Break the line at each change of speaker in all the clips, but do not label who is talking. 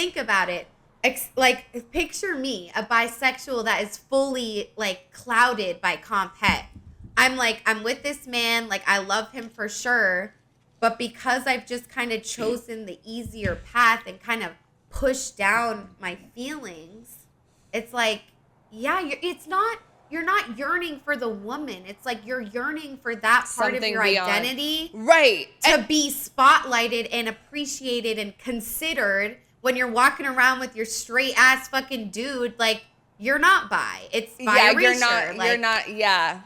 think about it, like picture me, a bisexual that is fully like clouded by Comphet. I'm with this man, like I love him for sure, but because I've just kind of chosen the easier path and kind of pushed down my feelings, it's like, yeah, you're not yearning for the woman. It's like you're yearning for that part
Something
of your
beyond.
identity.
Right.
To be spotlighted and appreciated and considered when you're walking around with your straight ass fucking dude. Like, you're not bi. It's bi erasure.
You're not, yeah.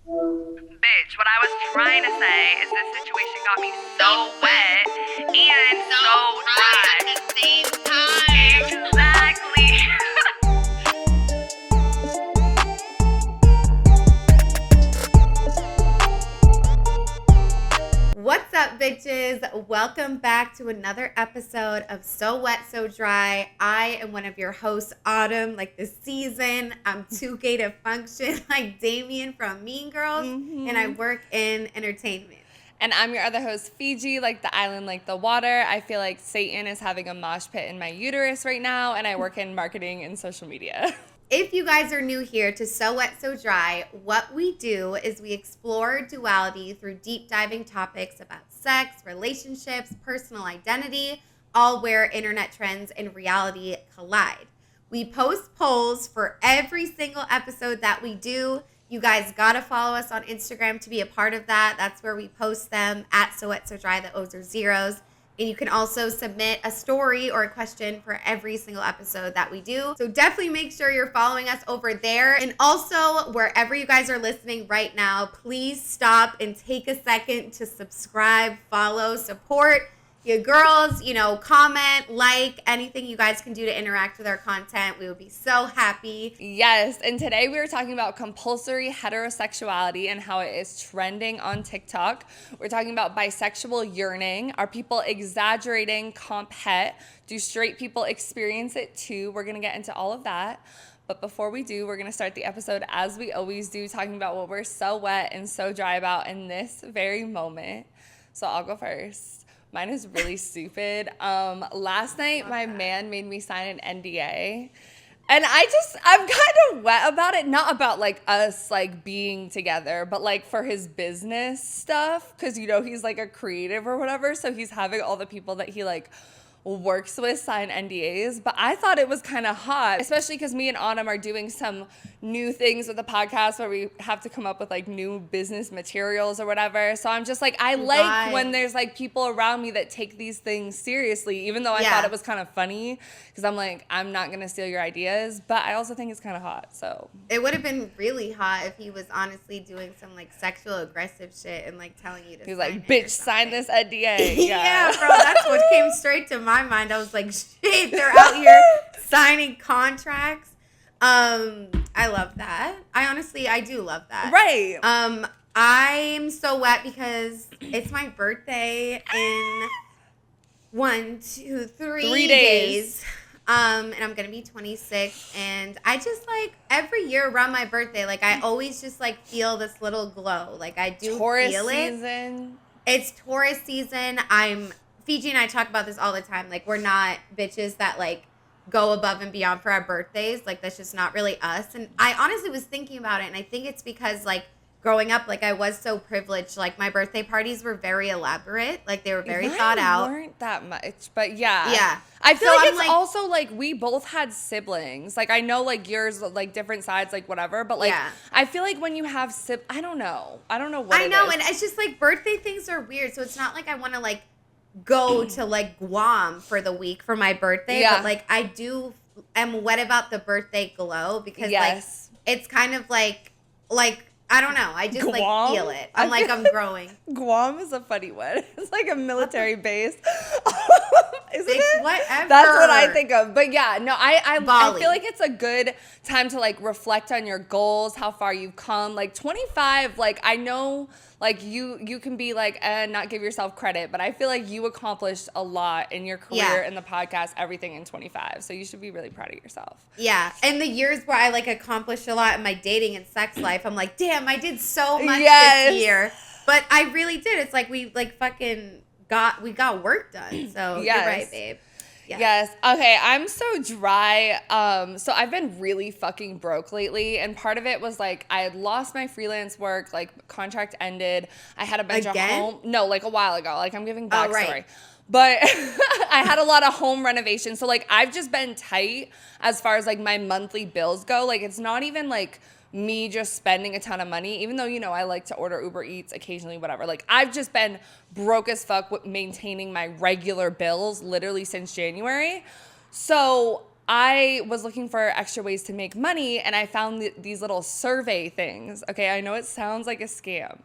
Bitch, what I was trying to say is this situation got me so wet and so dry at the same time. Exactly.
What's up, bitches? Welcome back to another episode of So Wet, So Dry. I am one of your hosts, Autumn, like this season. I'm too gay to function, like Damien from Mean Girls, and I work in entertainment.
And I'm your other host, Fiji, like the island, like the water. I feel like Satan is having a mosh pit in my uterus right now, and I work in marketing and social media.
If you guys are new here to So Wet, So Dry, what we do is we explore duality through deep diving topics about sex, relationships, personal identity, all where internet trends and reality collide. We post polls for every single episode that we do. You guys gotta follow us on Instagram to be a part of that. That's where we post them at So Wet, So Dry. The O's are zeros. And you can also submit a story or a question for every single episode that we do. So definitely make sure you're following us over there. And also, wherever you guys are listening right now, please stop and take a second to subscribe, follow, support your girls, comment, like, anything you guys can do to interact with our content. We would be so happy.
Yes, and today we are talking about compulsory heterosexuality and how it is trending on TikTok. We're talking about bisexual yearning. Are people exaggerating comphet? Do straight people experience it too? We're going to get into all of that. But before we do, we're going to start the episode as we always do, talking about what we're so wet and so dry about in this very moment. So I'll go first. Mine is really stupid. Last night, my man made me sign an NDA. And I'm kind of wet about it. Not about, like, us, like, being together, but, like, for his business stuff. Because, he's, like, a creative or whatever. So he's having all the people that he, like, works with sign NDAs. But I thought it was kind of hot, especially because me and Autumn are doing some new things with the podcast where we have to come up with like new business materials or whatever. So I'm just like, I like when there's like people around me that take these things seriously, even though I thought it was kind of funny because I'm like, I'm not going to steal your ideas, but I also think it's kind of hot. So
it would have been really hot if he was honestly doing some like sexual aggressive shit and like telling you to
he's like, bitch, sign this NDA.
Yeah, bro, that's what came straight to my mind. I was like, shit, they're out here signing contracts. I love that. I do love that.
Right.
I'm so wet because it's my birthday in 3 days. And I'm gonna be 26, and I just like every year around my birthday, like I always just like feel this little glow. Like I do
Taurus
feel
season.
It's Taurus season. Fiji and I talk about this all the time. Like we're not bitches that like go above and beyond for our birthdays. Like that's just not really us. And I honestly was thinking about it, and I think it's because like growing up, like I was so privileged. Like my birthday parties were very elaborate. Like they were very thought out.
Weren't that much, but yeah.
Yeah.
I feel like it's also like we both had siblings. Like I know like yours, like different sides, like whatever. But like I feel like when you have I don't know what
I know, and it's just like birthday things are weird. So it's not like I want to like go to like Guam for the week for my birthday, but like I am wet about the birthday glow because like it's kind of like I don't know, I just Guam? Like feel it. I'm growing.
Guam is a funny one. It's like a military base. Isn't
it?
Whatever. That's what I think of. But yeah, no, I feel like it's a good time to like reflect on your goals, how far you've come. Like 25, like I know like you can be like not give yourself credit, but I feel like you accomplished a lot in your career in the podcast, everything in 25. So you should be really proud of yourself.
Yeah. And the years where I like accomplished a lot in my dating and sex life, I'm like, damn, I did so much this year. But I really did. It's like we like fucking got work done. So you're right, babe.
Yes. Okay, I'm so dry. So I've been really fucking broke lately, and part of it was like I had lost my freelance work, like contract ended. I had a bunch of home. No, like a while ago. Like I'm giving backstory.
Right.
But I had a lot of home renovations. So like I've just been tight as far as like my monthly bills go. Like it's not even like me just spending a ton of money, even though, you know, I like to order Uber Eats occasionally, whatever. Like I've just been broke as fuck with maintaining my regular bills literally since January. So I was looking for extra ways to make money, and I found these little survey things. Okay, I know it sounds like a scam,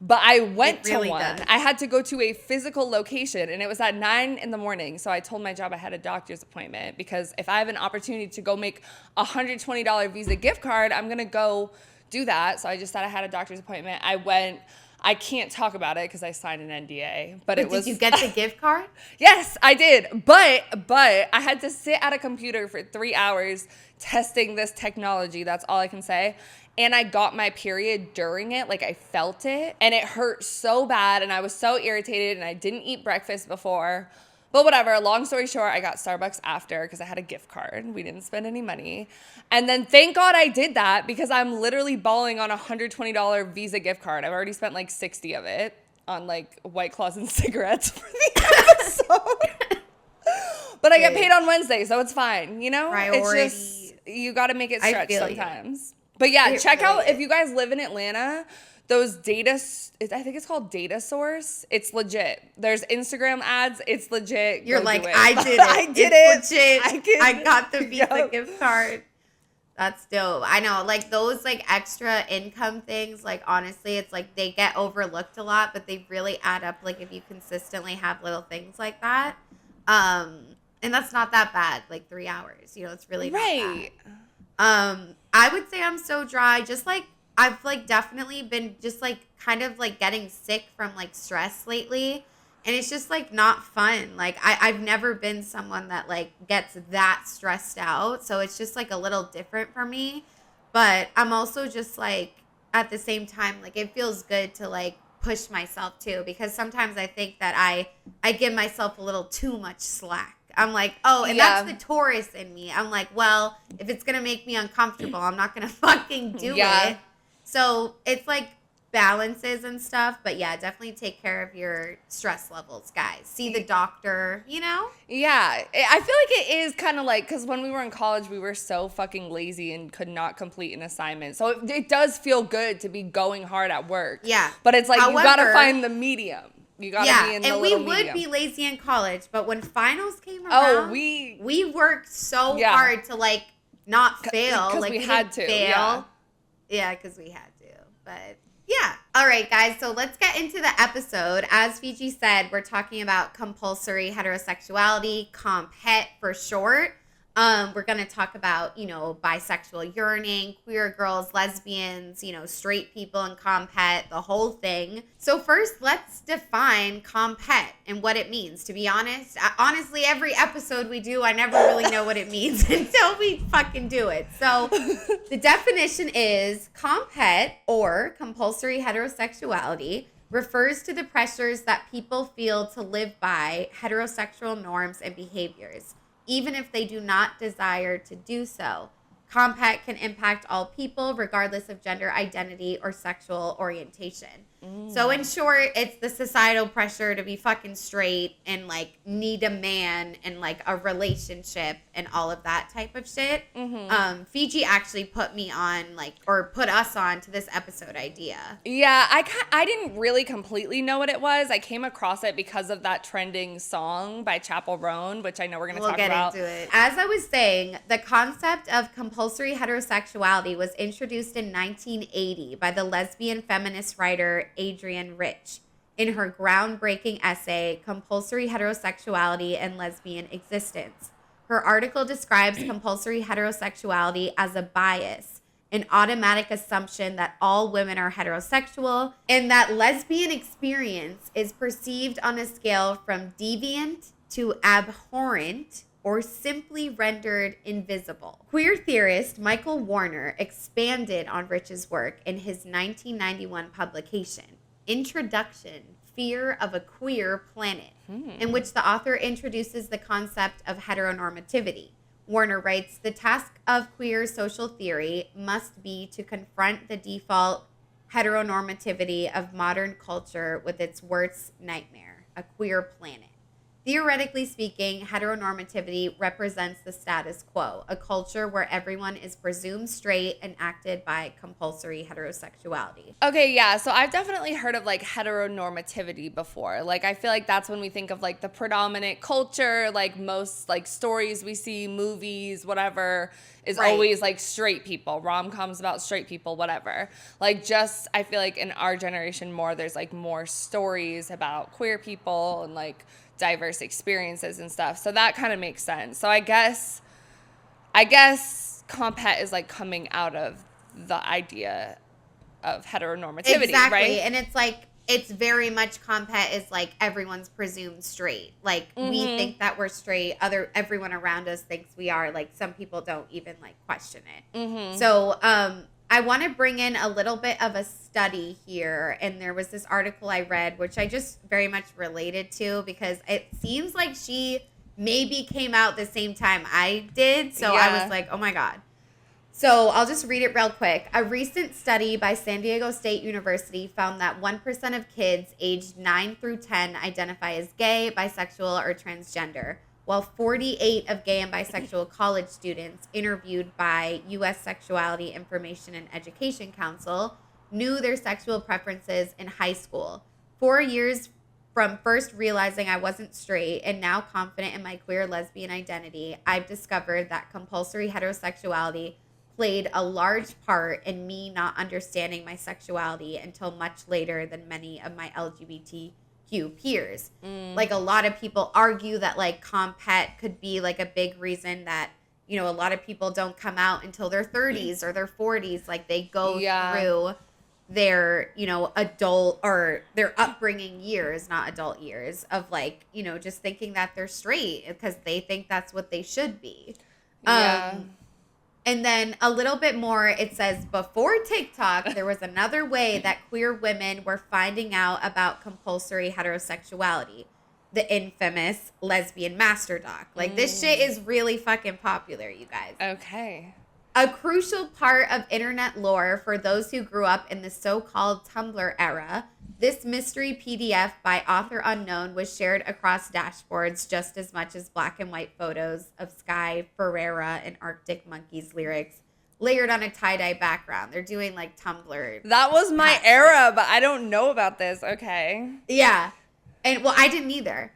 but I went to one. I had to go to a physical location, and it was at 9 a.m. So I told my job I had a doctor's appointment, because if I have an opportunity to go make a $120 Visa gift card, I'm going to go do that. So I just said I had a doctor's appointment. I went. I can't talk about it because I signed an NDA. But it was.
Did you get the gift card?
Yes, I did. But I had to sit at a computer for 3 hours testing this technology. That's all I can say. And I got my period during it. Like I felt it, and it hurt so bad, and I was so irritated, and I didn't eat breakfast before. But whatever, long story short, I got Starbucks after because I had a gift card. We didn't spend any money. And then thank God I did that, because I'm literally balling on a $120 Visa gift card. I've already spent like 60 of it on like White Claws and cigarettes for the episode. But I get paid on Wednesday, so it's fine, you know?
Priority.
It's just, you got to make it stretch sometimes. But yeah, check
really
out, if you guys live in Atlanta, those I think it's called Data Source. It's legit. There's Instagram ads. It's legit.
You're
Go
like,
do it.
I did it.
I did it.
Legit. I got the Visa gift card. That's dope. I know, like those like extra income things, like honestly, it's like they get overlooked a lot, but they really add up, like if you consistently have little things like that. And that's not that bad, like 3 hours. You know, it's really not bad. I would say I'm so dry. Just like I've like definitely been just like kind of like getting sick from like stress lately. And it's just like not fun. Like I've never been someone that like gets that stressed out. So it's just like a little different for me. But I'm also just like at the same time, like it feels good to like push myself too. Because sometimes I think that I give myself a little too much slack. I'm like, oh, and that's the Taurus in me. I'm like, well, if it's going to make me uncomfortable, I'm not going to fucking do it. So it's like balances and stuff. But yeah, definitely take care of your stress levels, guys. See the doctor, you know?
Yeah. I feel like it is kind of like, because when we were in college, we were so fucking lazy and could not complete an assignment. So it does feel good to be going hard at work.
Yeah.
But it's like, you got to find the medium. You gotta be in the
and
little
we would
medium.
be lazy in college, but when finals came around, we worked so hard to like not fail.
Because
like
we had to
fail. Yeah, because we had to. But yeah. All right, guys. So let's get into the episode. As Fiji said, we're talking about compulsory heterosexuality, Comphet for short. We're going to talk about, you know, bisexual yearning, queer girls, lesbians, you know, straight people and Comphet, the whole thing. So first, let's define Comphet and what it means. To be honest, honestly, every episode we do, I never really know what it means until we fucking do it. So the definition is Comphet, or compulsory heterosexuality, refers to the pressures that people feel to live by heterosexual norms and behaviors, even if they do not desire to do so. Comphet can impact all people, regardless of gender identity or sexual orientation. So in short, it's the societal pressure to be fucking straight and like need a man and like a relationship and all of that type of shit. Fiji actually put me on like, or put us on to this episode idea.
Yeah, I didn't really completely know what it was. I came across it because of that trending song by Chappelle Roan, which I know we're going to talk about.
We'll get into it. As I was saying, the concept of compulsory heterosexuality was introduced in 1980 by the lesbian feminist writer Adrienne Rich in her groundbreaking essay, Compulsory Heterosexuality and Lesbian Existence. Her article describes compulsory heterosexuality as a bias, an automatic assumption that all women are heterosexual, and that lesbian experience is perceived on a scale from deviant to abhorrent, or simply rendered invisible. Queer theorist Michael Warner expanded on Rich's work in his 1991 publication, Introduction, Fear of a Queer Planet, in which the author introduces the concept of heteronormativity. Warner writes, the task of queer social theory must be to confront the default heteronormativity of modern culture with its worst nightmare, a queer planet. Theoretically speaking, heteronormativity represents the status quo, a culture where everyone is presumed straight and acted by compulsory heterosexuality.
Okay, yeah. So I've definitely heard of like heteronormativity before. Like I feel like that's when we think of like the predominant culture, like most like stories we see, movies, whatever, is always like straight people, rom-coms about straight people, whatever. Like just I feel like in our generation more there's like more stories about queer people and like diverse experiences and stuff. So that kind of makes sense. So I guess Comphet is like coming out of the idea of heteronormativity,
exactly.
right?
And it's like, it's very much Comphet is like everyone's presumed straight. Like we think that we're straight. Everyone around us thinks we are. Like some people don't even like question it. So I want to bring in a little bit of a study here. And there was this article I read, which I just very much related to because it seems like she maybe came out the same time I did. So I was like, oh my God. So I'll just read it real quick. A recent study by San Diego State University found that 1% of kids aged 9 through 10 identify as gay, bisexual, or transgender, while 48 of gay and bisexual college students interviewed by U.S. Sexuality Information and Education Council knew their sexual preferences in high school. 4 years from first realizing I wasn't straight and now confident in my queer lesbian identity, I've discovered that compulsory heterosexuality played a large part in me not understanding my sexuality until much later than many of my LGBTQ peers. Like a lot of people argue that like Comphet could be like a big reason that, you know, a lot of people don't come out until their 30s or their 40s. Like they go through their, you know, adult or their upbringing years, not adult years of like, you know, just thinking that they're straight because they think that's what they should be. And then a little bit more, it says, before TikTok, there was another way that queer women were finding out about compulsory heterosexuality. The infamous lesbian master doc. Like, this shit is really fucking popular, you guys.
Okay.
A crucial part of internet lore for those who grew up in the so-called Tumblr era, this mystery PDF by author unknown was shared across dashboards just as much as black and white photos of Sky Ferreira and Arctic Monkeys lyrics layered on a tie-dye background. They're doing like Tumblr.
That was my era, but I don't know about this. Okay.
Yeah. And well, I didn't either.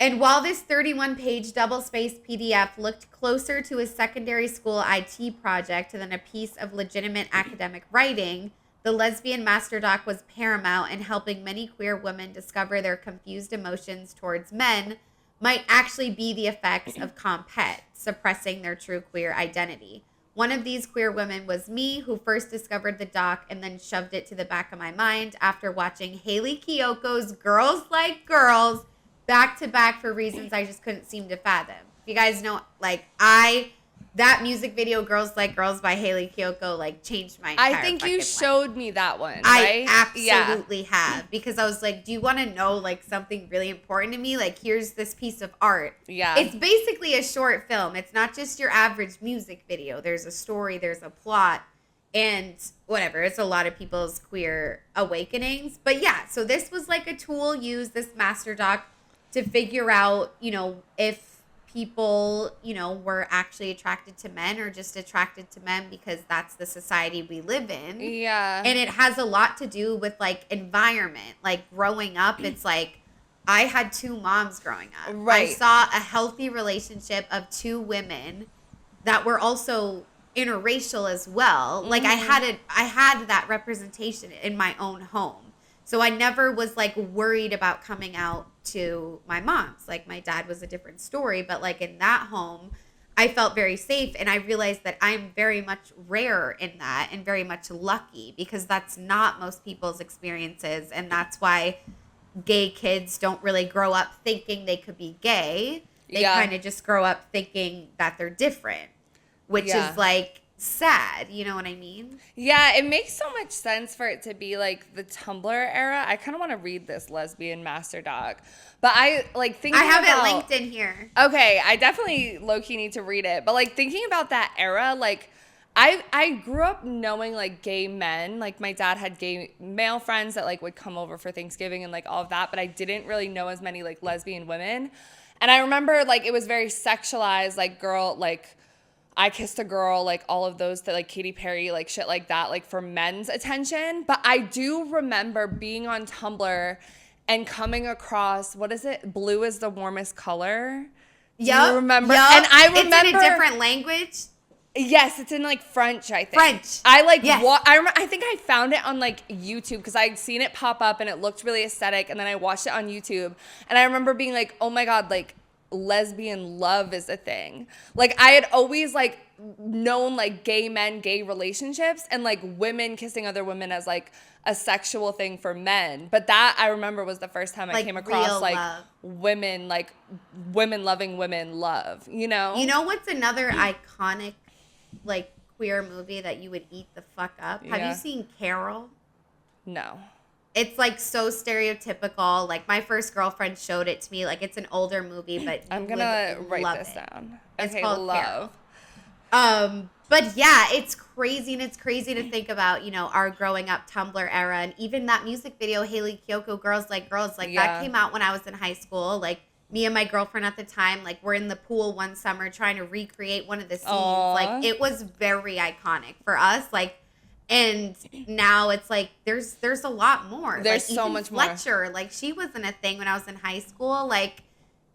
And while this 31-page double-spaced PDF looked closer to a secondary school IT project than a piece of legitimate academic writing, the lesbian master doc was paramount in helping many queer women discover their confused emotions towards men might actually be the effects of Comphet, suppressing their true queer identity. One of these queer women was me, who first discovered the doc and then shoved it to the back of my mind after watching Haley Kiyoko's Girls Like Girls back to back for reasons I just couldn't seem to fathom. If you guys know, like, that music video, Girls Like Girls by Haley Kiyoko, like, changed my entire
I think you
life.
showed me that one,
I
right?
absolutely have. Because I was like, do you want to know, like, something really important to me? Like, here's this piece of art.
Yeah.
It's basically a short film. It's not just your average music video. There's a story, there's a plot, and whatever. It's a lot of people's queer awakenings. But yeah, so this was like a tool used, this master doc, to figure out, you know, if people, you know, were actually attracted to men or just attracted to men because that's the society we live in.
Yeah.
And it has a lot to do with, like, environment. Like, growing up, it's like, I had two moms growing up.
Right.
I saw a healthy relationship of two women that were also interracial as well. Like, I had that representation in my own home. So I never was, like, worried about coming out to my mom's. Like, my dad was a different story, but, like, in that home, I felt very safe. And I realized that I'm very much rare in that and very much lucky because that's not most people's experiences. And that's why gay kids don't really grow up thinking they could be gay. They kind of just grow up thinking that they're different, which is, like, sad. You know what I mean?
Yeah, it makes so much sense for it to be like the Tumblr era. I kind of want to read this lesbian master doc, but I like thinking.
I have
about,
it linked in here.
Okay, I definitely low-key need to read it. But like thinking about that era, like I grew up knowing like gay men. Like my dad had gay male friends that like would come over for Thanksgiving and like all of that, but I didn't really know as many like lesbian women. And I remember like it was very sexualized, like girl, like I Kissed a Girl, like all of those that like Katy Perry, like shit like that, like for men's attention. But I do remember being on Tumblr and coming across, what is it? Blue is the warmest color. Do you remember?
Yep.
And I remember
it's in a different language.
Yes, it's in like French, I think.
French.
I like
yes.
I think I found it on like YouTube because I'd seen it pop up and it looked really aesthetic, and then I watched it on YouTube and I remember being like, "Oh my god, like lesbian love is a thing." Like I had always like known like gay men, gay relationships, and like women kissing other women as like a sexual thing for men. But that I remember was the first time I
like
came across like
love.
women loving women love, you know?
You know what's another iconic like queer movie that you would eat the fuck up? Have you seen Carol?
No.
It's like so stereotypical. Like my first girlfriend showed it to me. Like it's an older movie, but
I'm gonna write this down.
It's
okay,
called
love.
Carol. But yeah, it's crazy, and it's crazy to think about, you know, our growing up Tumblr era, and even that music video, Haley Kiyoko, Girls Like Girls, like that came out when I was in high school. Like me and my girlfriend at the time, like we're in the pool one summer trying to recreate one of the scenes.
Aww.
Like it was very iconic for us. Like, and now it's like there's a lot more.
There's
like,
so
even
much
Fletcher,
more.
like she wasn't a thing when I was in high school. Like,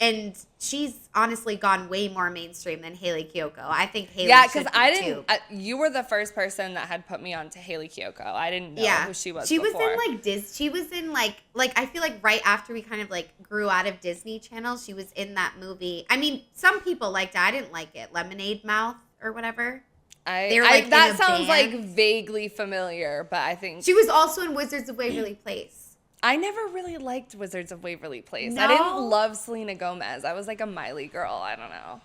and she's honestly gone way more mainstream than Haley Kiyoko. I think Haley.
Yeah, because
I
didn't. You were the first person that had put me on to Haley Kiyoko. I didn't know who she was.
She
before.
was in like She was in like I feel like right after we kind of like grew out of Disney Channel, she was in that movie. I mean, some people liked it. I didn't like it. Lemonade Mouth or whatever.
That sounds like vaguely familiar, but I think
she was also in Wizards of Waverly Place.
I never really liked Wizards of Waverly Place.
No?
I didn't love Selena Gomez. I was like a Miley girl. I don't know.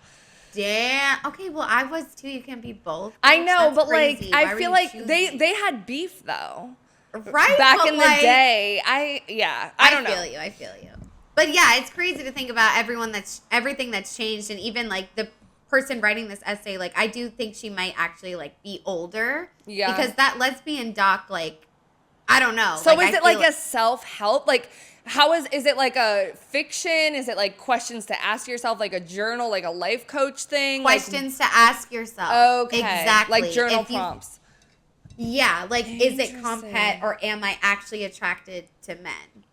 Damn. Okay, well, I was too. You can't be both.
I know,
That's
but
crazy.
like,
Why
I
were
feel
you
like
choosing?
they had beef though.
Right?
Back in the day. I don't know.
I feel you. But yeah, it's crazy to think about everything that's changed, and even like the person writing this essay, like I do think she might actually like be older.
Yeah.
Because that lesbian doc, like, I don't know.
So
like,
is it like a self-help? Like how is it like a fiction? Is it like questions to ask yourself, like a journal, like a life coach thing?
Questions to ask yourself.
Okay.
Exactly.
Like journal prompts.
Yeah. Like, is it comphet or am I actually attracted to men?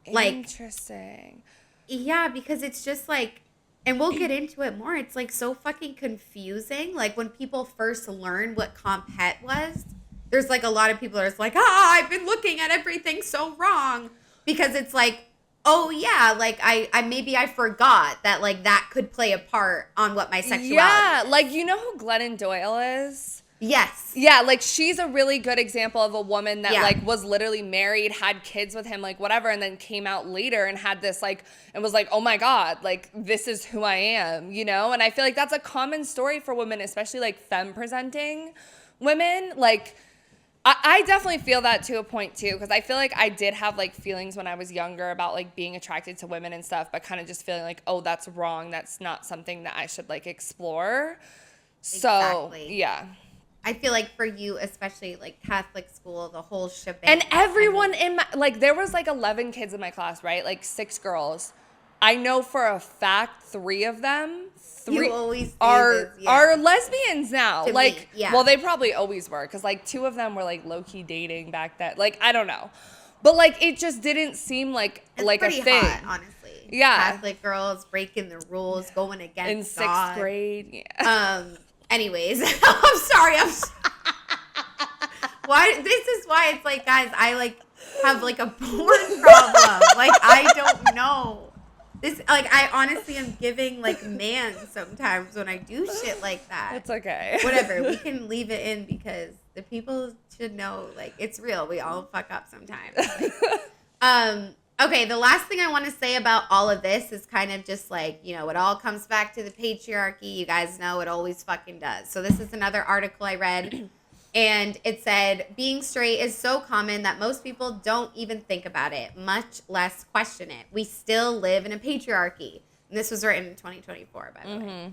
Like,
interesting.
Yeah, because it's just like, and we'll get into it more. It's like so fucking confusing. Like when people first learned what comphet was, there's like a lot of people are just like, I've been looking at everything so wrong. Because it's like, oh yeah, like I maybe I forgot that like that could play a part on what my sexuality is.
Like you know who Glennon Doyle is?
Yes.
Yeah, like she's a really good example of a woman that like was literally married, had kids with him, like whatever, and then came out later and had this like, and was like, oh my God, like this is who I am, you know? And I feel like that's a common story for women, especially like femme presenting women. Like I definitely feel that to a point too, because I feel like I did have like feelings when I was younger about like being attracted to women and stuff, but kind of just feeling like, oh, that's wrong. That's not something that I should like explore. So, yeah.
I feel like for you, especially like Catholic school, the whole shebang.
And everyone in my, like there was like 11 kids in my class, right? Like 6 girls. I know for a fact 3 of them are lesbians now.
To
like,
me, yeah.
Well, they probably always were, because like 2 of them were like low-key dating back then. Like, I don't know. But like it just didn't seem like
it's
like a thing.
Hot, honestly.
Yeah.
Catholic girls breaking the rules, going against
in 6th
God.
grade. Yeah.
Anyways, I'm sorry. Why? This is why it's like, guys, I like have like a porn problem. Like I don't know. This, like, I honestly am giving, like, man sometimes when I do shit like that.
It's okay.
Whatever. We can leave it in because the people should know, like, it's real. We all fuck up sometimes. Okay, the last thing I want to say about all of this is kind of just like, you know, it all comes back to the patriarchy. You guys know it always fucking does. So this is another article I read, and it said, being straight is so common that most people don't even think about it, much less question it. We still live in a patriarchy. And this was written in 2024, by the way.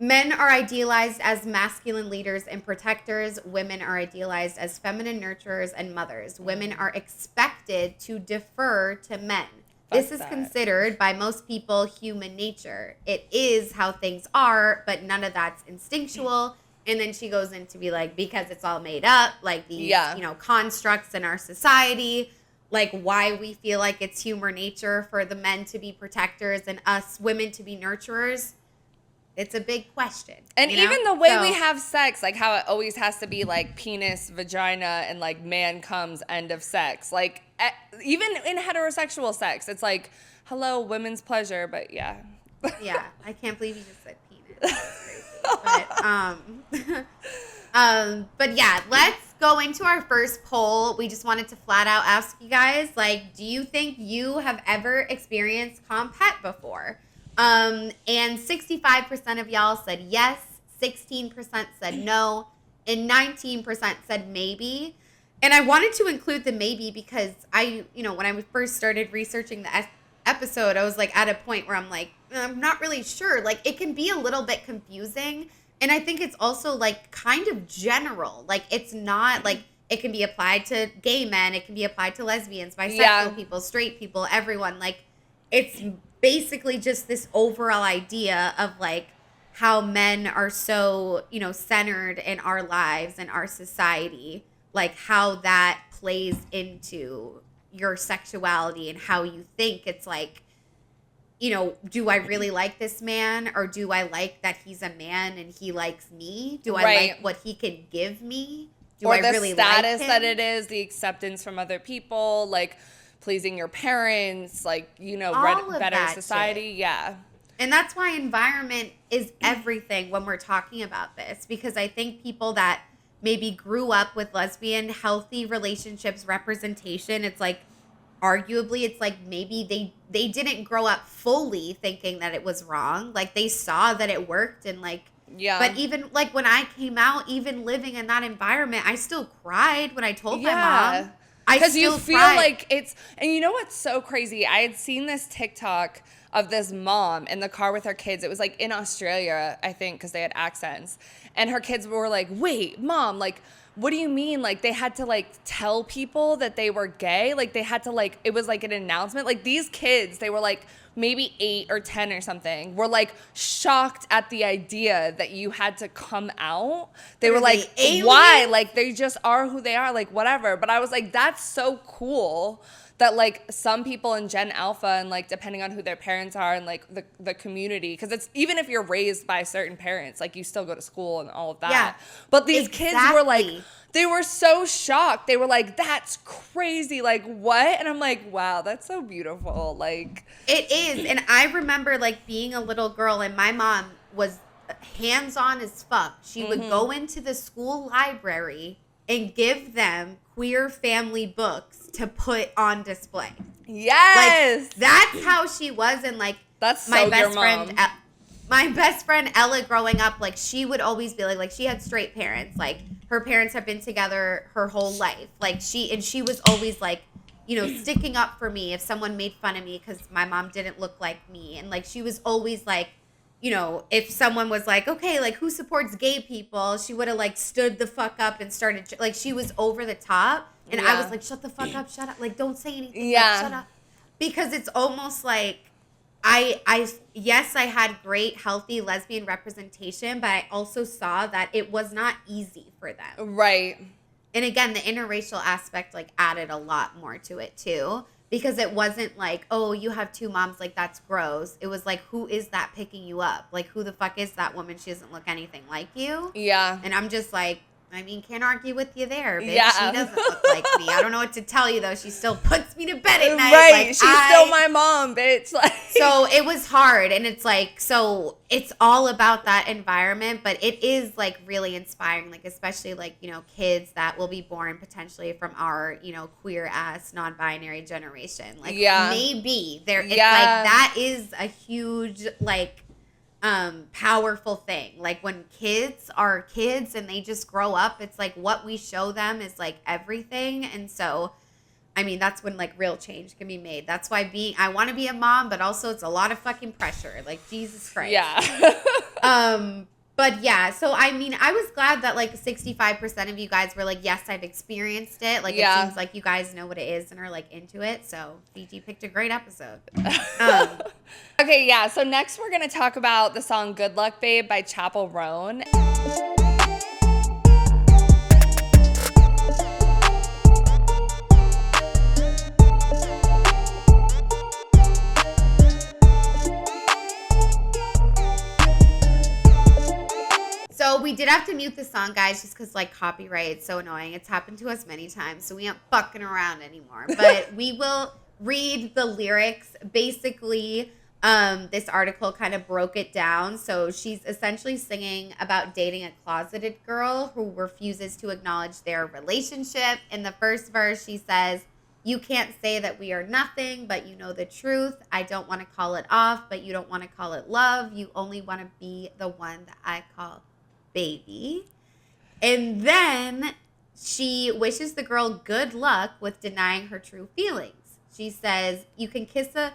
Men are idealized as masculine leaders and protectors. Women are idealized as feminine nurturers and mothers. Women are expected to defer to men. This is considered by most people human nature. It is how things are, but none of that's instinctual. And then she goes into be like, because it's all made up, like these, you know, constructs in our society, like why we feel like it's human nature for the men to be protectors and us women to be nurturers. It's a big question.
And even the way we have sex, like how it always has to be like penis, vagina, and like man comes, end of sex. Like even in heterosexual sex, it's like, hello, women's pleasure, but yeah.
Yeah, I can't believe you just said penis. That's crazy. But yeah, let's go into our first poll. We just wanted to flat out ask you guys, like, do you think you have ever experienced Comphet before? And 65% of y'all said yes, 16% said no, and 19% said maybe. And I wanted to include the maybe because when I first started researching the episode, I was like at a point where I'm like, I'm not really sure. Like, it can be a little bit confusing. And I think it's also like kind of general. Like, it's not like it can be applied to gay men. It can be applied to lesbians, bisexual people, straight people, everyone. Like, it's basically just this overall idea of like how men are so, you know, centered in our lives and our society, like how that plays into your sexuality and how you think it's like, you know, do I really like this man, or do I like that he's a man and he likes me? Do I like what he can give me? Do I really like him? Or the status
that it is, the acceptance from other people, like pleasing your parents, like, you know, better society. Shit. Yeah.
And that's why environment is everything when we're talking about this, because I think people that maybe grew up with lesbian healthy relationships representation, it's like arguably it's like maybe they didn't grow up fully thinking that it was wrong. Like, they saw that it worked, and like, but even like when I came out, even living in that environment, I still cried when I told my mom.
Because you feel like it's, and you know what's so crazy? I had seen this TikTok of this mom in the car with her kids. It was like in Australia, I think, because they had accents. And her kids were like, wait, mom, like, what do you mean? Like, they had to like tell people that they were gay? Like, they had to like, it was like an announcement. Like, these kids, they were like maybe 8 or 10 or something, were like shocked at the idea that you had to come out. They were like, why? Like, they just are who they are, like, whatever. But I was like, that's so cool that like some people in Gen Alpha, and like depending on who their parents are and like the community, because it's even if you're raised by certain parents, like you still go to school and all of that. Yeah, but these kids were like, they were so shocked. They were like, that's crazy. Like, what? And I'm like, wow, that's so beautiful. Like,
it is. And I remember like being a little girl, and my mom was hands-on as fuck. She would go into the school library and give them queer family books to put on display.
Yes.
Like, that's how she was. And like,
that's so my best friend,
my best friend Ella growing up, like, she would always be like she had straight parents. Like, her parents have been together her whole life. Like, she was always like, you know, sticking up for me if someone made fun of me because my mom didn't look like me. And like, she was always like, you know, if someone was like, okay, like, who supports gay people, she would have like stood the fuck up and started, like, she was over the top. And I was like, shut the fuck up, shut up. Like, don't say anything. Yeah. Like, shut up. Because it's almost like, yes, I had great, healthy lesbian representation, but I also saw that it was not easy for them.
Right.
And again, the interracial aspect, like, added a lot more to it, too. Because it wasn't like, oh, you have 2 moms, like, that's gross. It was like, who is that picking you up? Like, who the fuck is that woman? She doesn't look anything like you.
Yeah.
And I'm just like, I mean, can't argue with you there, bitch.
Yeah.
She doesn't look like me. I don't know what to tell you, though. She still puts me to bed at night.
Right.
Like,
She's still my mom, bitch. Like.
So it was hard. And it's like, so it's all about that environment. But it is like really inspiring. Like, especially like, you know, kids that will be born potentially from our, you know, queer ass non-binary generation. Like, maybe there, it's like, that is a huge, like, powerful thing. Like when kids are kids and they just grow up, it's like what we show them is like everything. And so, I mean, that's when like real change can be made. That's why I want to be a mom, but also it's a lot of fucking pressure. Like Jesus Christ.
Yeah.
But yeah, so I mean, I was glad that like 65% of you guys were like, yes, I've experienced it. Like it seems like you guys know what it is and are like into it. So Fiji picked a great episode.
Okay, yeah. So next we're gonna talk about the song "Good Luck, Babe" by Chappelle Roan.
So we did have to mute the song, guys, just because like copyright is so annoying. It's happened to us many times, so we aren't fucking around anymore. But we will read the lyrics. Basically, this article kind of broke it down. So she's essentially singing about dating a closeted girl who refuses to acknowledge their relationship. In the first verse, she says, "You can't say that we are nothing, but you know the truth. I don't want to call it off, but you don't want to call it love. You only want to be the one that I call baby." And then she wishes the girl good luck with denying her true feelings. She says, "You can kiss a..."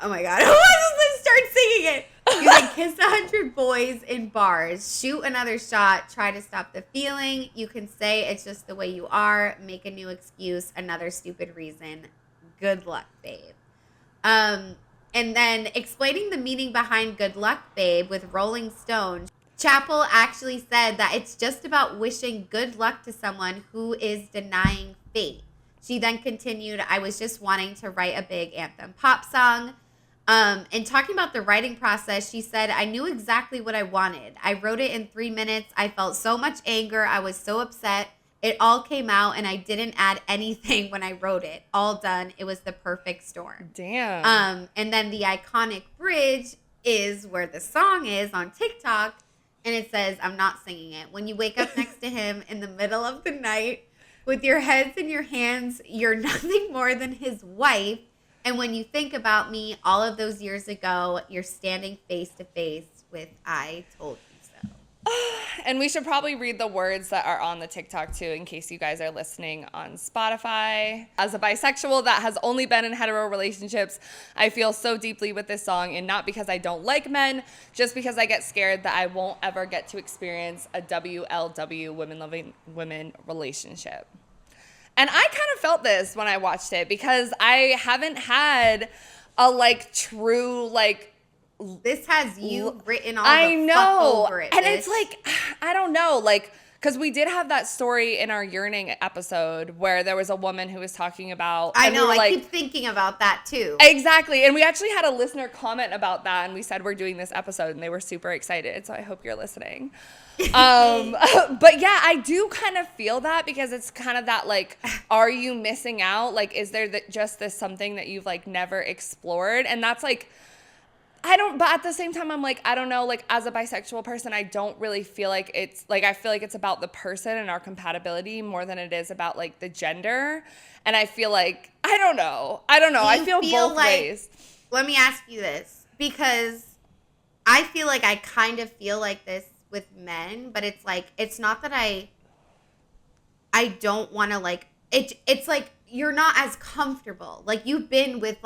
Oh my God. Let's start singing it. "You can kiss 100 boys in bars, shoot another shot, try to stop the feeling. You can say it's just the way you are, make a new excuse, another stupid reason. Good luck, babe." And then explaining the meaning behind "Good luck, babe" with Rolling Stone, Chappelle actually said that it's just about wishing good luck to someone who is denying fate. She then continued, "I was just wanting to write a big anthem pop song." And talking about the writing process, she said, "I knew exactly what I wanted. I wrote it in 3 minutes. I felt so much anger. I was so upset. It all came out and I didn't add anything when I wrote it. All done. It was the perfect storm."
Damn.
And then the iconic bridge is where the song is on TikTok. And it says, "I'm not singing it. When you wake up next to him in the middle of the night with your heads in your hands, you're nothing more than his wife. And when you think about me all of those years ago, you're standing face to face with 'I told you so.'"
And we should probably read the words that are on the TikTok too, in case you guys are listening on Spotify. "As a bisexual that has only been in hetero relationships, I feel so deeply with this song, and not because I don't like men, just because I get scared that I won't ever get to experience a WLW, women loving women relationship." And I kind of felt this when I watched it because I haven't had a like true like.
This has you written all
I
the
know.
fuck over it,
and
bitch.
it's like, I don't know, like, because we did have that story in our yearning episode where there was a woman who was talking about.
I know,
we
I keep thinking about that too.
Exactly. And we actually had a listener comment about that, and we said we're doing this episode, and they were super excited. So I hope you're listening. But yeah, I do kind of feel that because it's kind of that like, are you missing out? Like, is there just this something that you've like never explored? And that's like, but at the same time, I'm like, I don't know, like as a bisexual person, I don't really feel like it's like, I feel like it's about the person and our compatibility more than it is about like the gender. And I feel like, I don't know. I feel both ways.
Let me ask you this, because I feel like I kind of feel like this with men, but it's like, it's not that I don't want to like, it's like, you're not as comfortable. Like you've been with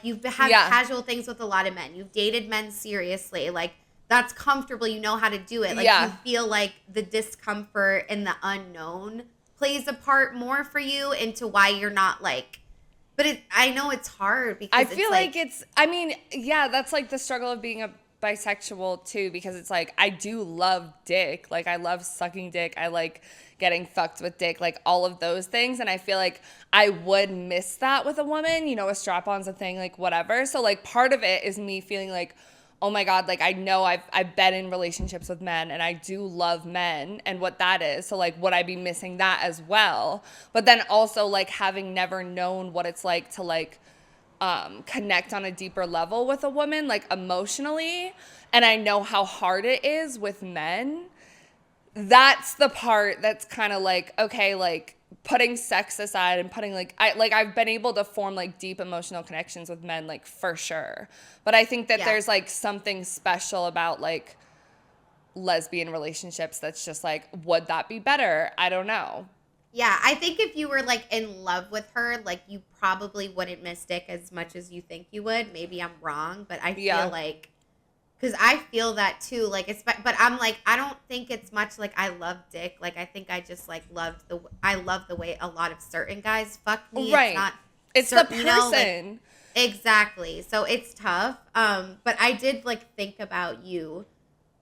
you've had casual things with a lot of men. You've dated men seriously. Like that's comfortable. You know how to do it. Like you feel like the discomfort and the unknown plays a part more for you into why you're not like, but I know it's hard because
I feel like it's, I mean, yeah, that's like the struggle of being a bisexual too, because it's like, I do love dick. Like I love sucking dick. I like getting fucked with dick, like all of those things. And I feel like I would miss that with a woman, you know, a strap-on's a thing, like whatever. So like part of it is me feeling like, oh my God, like I know I've been in relationships with men and I do love men and what that is. So like, would I be missing that as well? But then also like having never known what it's like to like connect on a deeper level with a woman, like emotionally. And I know how hard it is with men. That's the part that's kind of like, okay, like putting sex aside and putting like I've been able to form like deep emotional connections with men, like for sure. But I think that there's like something special about like lesbian relationships that's just like, would that be better? I don't know.
Yeah, I think if you were like in love with her, like you probably wouldn't miss dick as much as you think you would. Maybe I'm wrong, but I feel like, because I feel that too. Like it's, but I'm like, I don't think it's much like I love dick. Like I think I just like I love the way a lot of certain guys fuck me.
Right.
It's not.
It's the person.
You know, like, exactly. So it's tough. But I did like think about you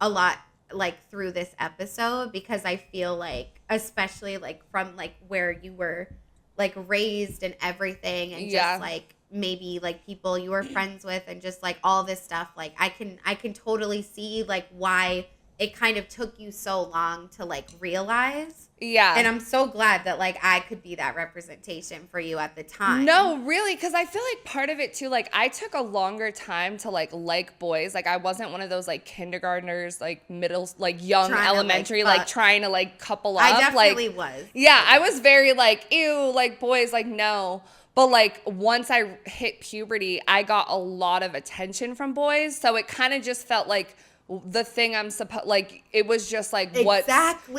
a lot like through this episode, because I feel like, especially like from like where you were like raised and everything, and just like maybe like people you were friends with and just like all this stuff, like I can totally see like why it kind of took you so long to like realize. Yeah. And I'm so glad that like I could be that representation for you at the time.
No, really, because I feel like part of it too, like I took a longer time to like boys. Like I wasn't one of those like kindergartners, like middle, like young trying elementary, to, like trying to like couple up.
I definitely
like,
was.
Yeah, I was very like, ew, like boys, like no. But like once I hit puberty, I got a lot of attention from boys. So it kind of just felt like the thing I'm supposed, like it was just like what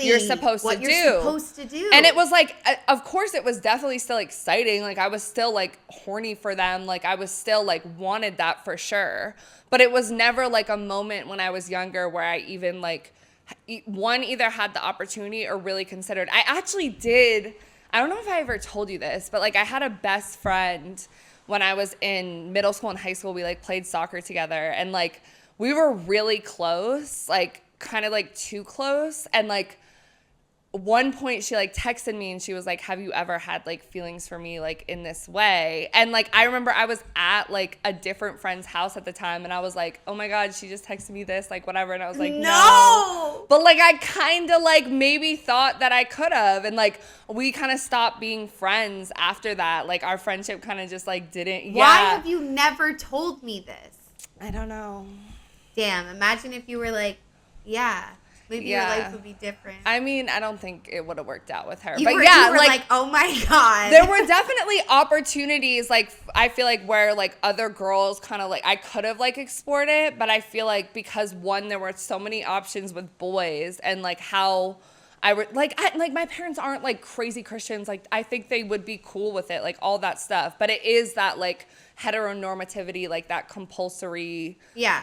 you're supposed to do. And it was like, of course it was definitely still exciting. Like I was still like horny for them. Like I was still like wanted that for sure. But it was never like a moment when I was younger where I even like either had the opportunity or really considered. I actually did. I don't know if I ever told you this, but like I had a best friend when I was in middle school and high school. We like played soccer together, and like we were really close, like kind of like too close. And like one point she like texted me and she was like, have you ever had like feelings for me like in this way? And like I remember I was at like a different friend's house at the time, and I was like, oh my God, she just texted me this, like whatever. And I was like, no. But like I kind of like maybe thought that I could have, and like we kind of stopped being friends after that. Like our friendship kind of just like didn't.
Why have you never told me this?
I don't know.
Damn, imagine if you were like, yeah, maybe your life would be different.
I mean, I don't think it would have worked out with her.
You
but
were like, oh my God.
There were definitely opportunities, like, I feel like where, like, other girls kind of, like, I could have, like, explored it. But I feel like because, one, there were so many options with boys, and, like, how I would, like, my parents aren't, like, crazy Christians. Like, I think they would be cool with it, like, all that stuff. But it is that, like, heteronormativity, like that compulsory,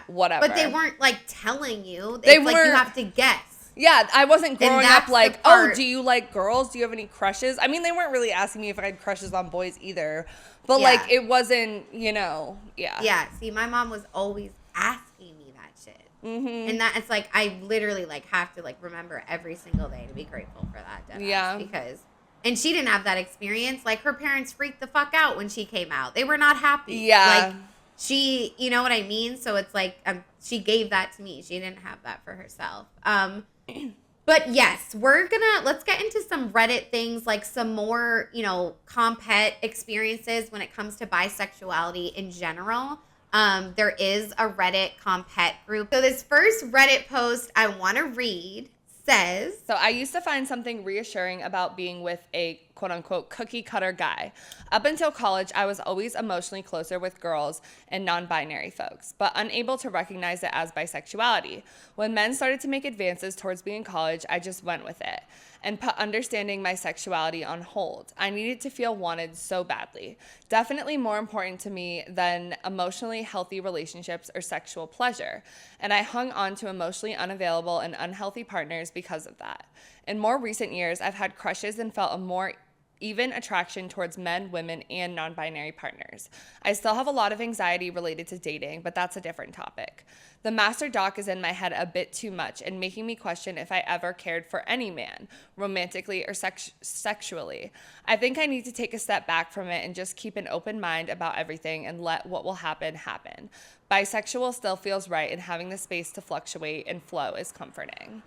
whatever.
But they weren't like telling you. It's like you have to guess.
Yeah, I wasn't growing up like, oh, do you like girls? Do you have any crushes? I mean, they weren't really asking me if I had crushes on boys either. But like, it wasn't, you know,
Yeah, see, my mom was always asking me that shit. Mm-hmm. And that it's like, I literally like have to like remember every single day to be grateful for that. Because... And she didn't have that experience. Like, her parents freaked the fuck out when she came out. They were not happy. Yeah. Like, she, you know what I mean? So it's like, she gave that to me. She didn't have that for herself. But yes, let's get into some Reddit things, like some more, you know, Comphet experiences when it comes to bisexuality in general. There is a Reddit Comphet group. So this first Reddit post I want to read says,
so I used to find something reassuring about being with a quote unquote cookie cutter guy. Up until college, I was always emotionally closer with girls and non-binary folks, but unable to recognize it as bisexuality. When men started to make advances towards being in college, I just went with it and put understanding my sexuality on hold. I needed to feel wanted so badly. Definitely more important to me than emotionally healthy relationships or sexual pleasure. And I hung on to emotionally unavailable and unhealthy partners because of that. In more recent years, I've had crushes and felt a more even attraction towards men, women, and non-binary partners. I still have a lot of anxiety related to dating, but that's a different topic. The master doc is in my head a bit too much and making me question if I ever cared for any man, romantically or sexually. I think I need to take a step back from it and just keep an open mind about everything and let what will happen happen. Bisexual still feels right, and having the space to fluctuate and flow is comforting.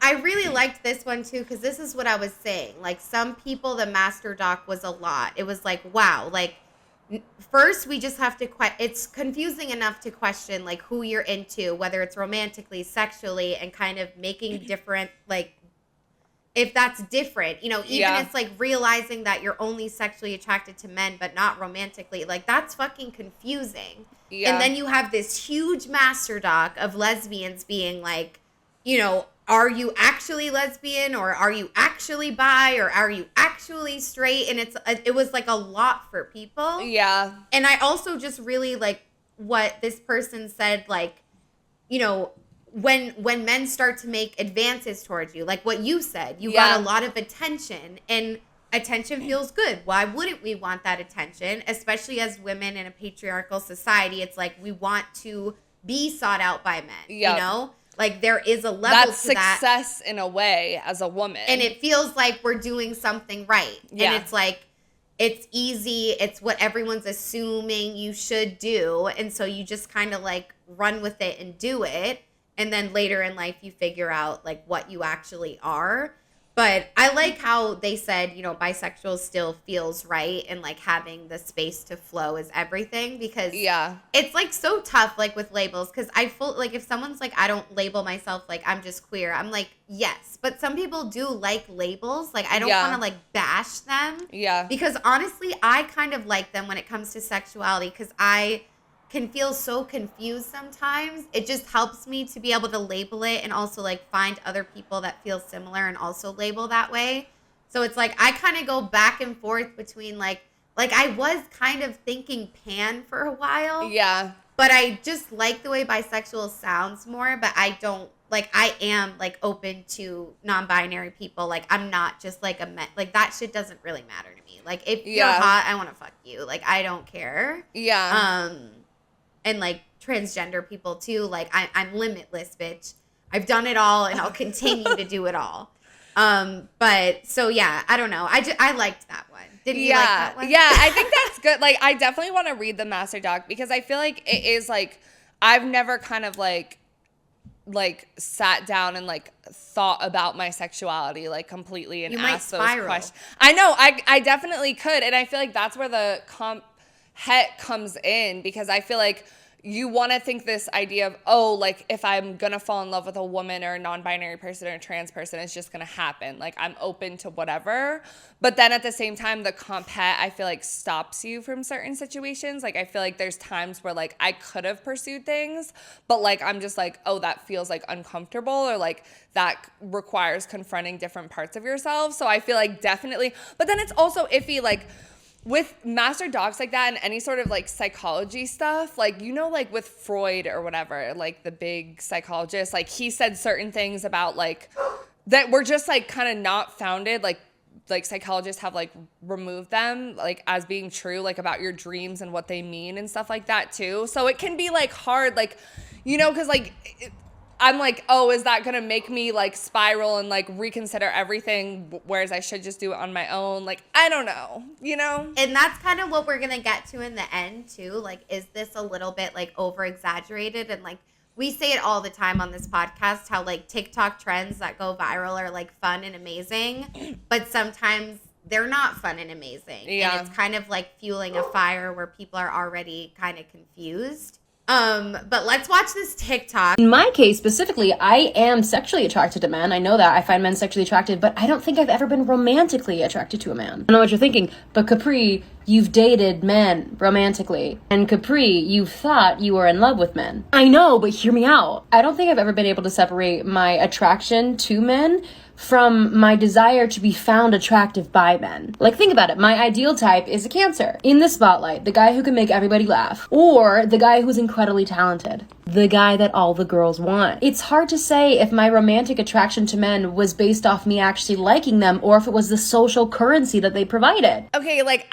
I really liked this one too, because this is what I was saying. Like, some people, the master doc was a lot. It was like, wow, like, first we just have to it's confusing enough to question like who you're into, whether it's romantically, sexually, and kind of making different, like, if that's different, you know, even it's like realizing that you're only sexually attracted to men but not romantically, like, that's fucking confusing. And then you have this huge master doc of lesbians being like, you know, are you actually lesbian, or are you actually bi, or are you actually straight? And it was like a lot for people.
Yeah.
And I also just really like what this person said, like, you know, when men start to make advances towards you, like what you said, you got a lot of attention, and attention feels good. Why wouldn't we want that attention? Especially as women in a patriarchal society, it's like we want to be sought out by men, you know? Like, there is a level
that's
to that. That's
success in a way as a woman.
And it feels like we're doing something right. Yeah. And it's like, it's easy. It's what everyone's assuming you should do. And so you just kind of like run with it and do it. And then later in life, you figure out like what you actually are. But I like how they said, you know, bisexual still feels right, and like having the space to flow is everything, because it's like so tough, like with labels, because like if someone's like, I don't label myself, like I'm just queer, I'm like, yes, but some people do like labels. Like, I don't want to like bash them, because honestly I kind of like them when it comes to sexuality, because I can feel so confused sometimes. It just helps me to be able to label it, and also like find other people that feel similar and also label that way. So it's like I kind of go back and forth between like I was kind of thinking pan for a while. Yeah. But I just like the way bisexual sounds more, but I don't like, I am like open to non-binary people. Like, I'm not just like like that shit doesn't really matter to me. Like, if you're hot, I want to fuck you. Like, I don't care. Yeah. And like transgender people too, like I'm limitless, bitch. I've done it all, and I'll continue to do it all. But so yeah, I don't know. I liked that one. Did you like that one?
Yeah, I think that's good. Like, I definitely want to read the master doc, because I feel like it is like, I've never kind of like sat down and like thought about my sexuality like completely and asked those questions. I know, I definitely could, and I feel like that's where the Comphet comes in, because I feel like you want to think this idea of, oh, like, if I'm going to fall in love with a woman or a non-binary person or a trans person, it's just going to happen. Like, I'm open to whatever. But then at the same time, the Comphet, I feel like, stops you from certain situations. Like, I feel like there's times where, like, I could have pursued things, but, like, I'm just like, oh, that feels, like, uncomfortable, or, like, that requires confronting different parts of yourself. So I feel like definitely, but then it's also iffy, like, with master docs like that and any sort of like psychology stuff, like, you know, like with Freud or whatever, like the big psychologist, like he said certain things about like that were just like kind of not founded, like psychologists have like removed them like as being true, like about your dreams and what they mean and stuff like that too. So it can be like hard, like, you know, because like I'm like, oh, is that going to make me like spiral and like reconsider everything, whereas I should just do it on my own? Like, I don't know, you know?
And that's kind of what we're going to get to in the end too. Like, is this a little bit like over-exaggerated? And like, we say it all the time on this podcast, how like TikTok trends that go viral are like fun and amazing, but sometimes they're not fun and amazing. Yeah. And it's kind of like fueling a fire where people are already kind of confused. But let's watch this TikTok.
In my case specifically, I am sexually attracted to men. I know that. I find men sexually attractive, but I don't think I've ever been romantically attracted to a man. I know what you're thinking, but Capri, you've dated men romantically. And Capri, you've thought you were in love with men. I know, but hear me out. I don't think I've ever been able to separate my attraction to men from my desire to be found attractive by men. Like, think about it. My ideal type is a Cancer. In the spotlight, the guy who can make everybody laugh. Or the guy who's incredibly talented. The guy that all the girls want. It's hard to say if my romantic attraction to men was based off me actually liking them or if it was the social currency that they provided.
Okay, like,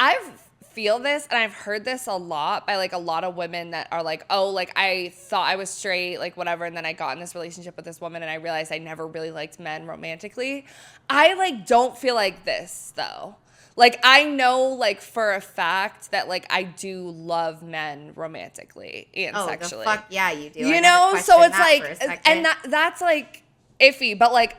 feel this and I've heard this a lot by like a lot of women that are like, oh, like I thought I was straight, like whatever, and then I got in this relationship with this woman and I realized I never really liked men romantically. I like don't feel like this though. Like I know like for a fact that like I do love men romantically and sexually.
The fuck yeah, you do.
You know, so it's like, and that's like iffy, but like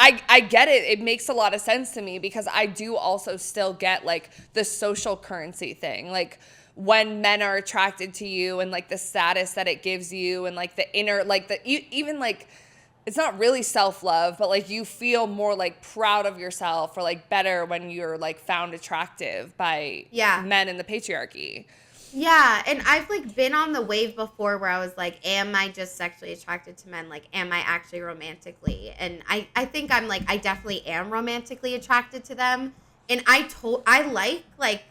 I get it. It makes a lot of sense to me because I do also still get like the social currency thing. Like when men are attracted to you and like the status that it gives you and like the inner, like the, even like, it's not really self-love, but like you feel more like proud of yourself or like better when you're like found attractive by men in the patriarchy.
Yeah, and I've like been on the wave before where I was like, am I just sexually attracted to men? Like, am I actually romantically? And I think I'm like, I definitely am romantically attracted to them. And I like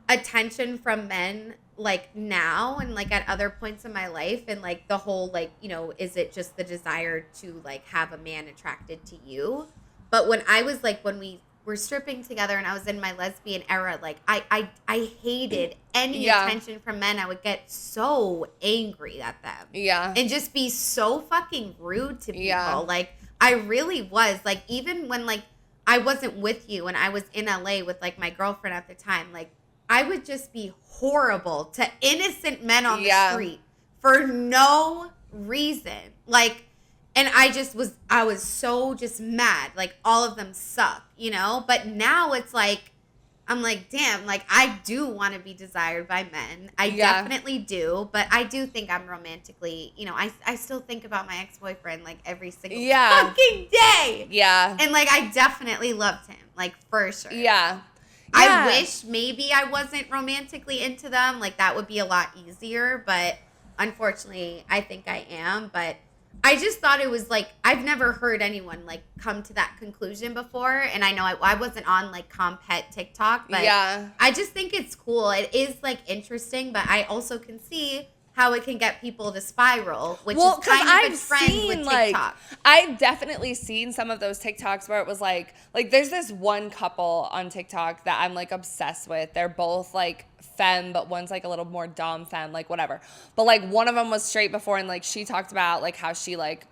attention from men like now and like at other points in my life and like the whole like, you know, is it just the desire to like have a man attracted to you? But when I was like, when we were stripping together and I was in my lesbian era, like I hated any attention from men. I would get so angry at them. Yeah. And just be so fucking rude to people. Yeah. Like I really was. Like even when like I wasn't with you and I was in LA with like my girlfriend at the time, like I would just be horrible to innocent men on the street for no reason. Like, and I was so just mad. Like, all of them suck, you know? But now it's like, I'm like, damn, like, I do want to be desired by men. I definitely do. But I do think I'm romantically, you know, I still think about my ex-boyfriend, like, every single fucking day. Yeah. And, like, I definitely loved him, like, for sure. Yeah. I wish maybe I wasn't romantically into them. Like, that would be a lot easier. But unfortunately, I think I am. But I just thought it was like, I've never heard anyone like come to that conclusion before. And I know I wasn't on like Comphet TikTok, but I just think it's cool. It is like interesting, but I also can see how it can get people to spiral, which is kind of a trend with TikTok.
I've definitely seen some of those TikToks where it was like there's this one couple on TikTok that I'm like obsessed with. They're both like femme, but one's like a little more dom femme, like whatever. But like one of them was straight before, and like she talked about like how she like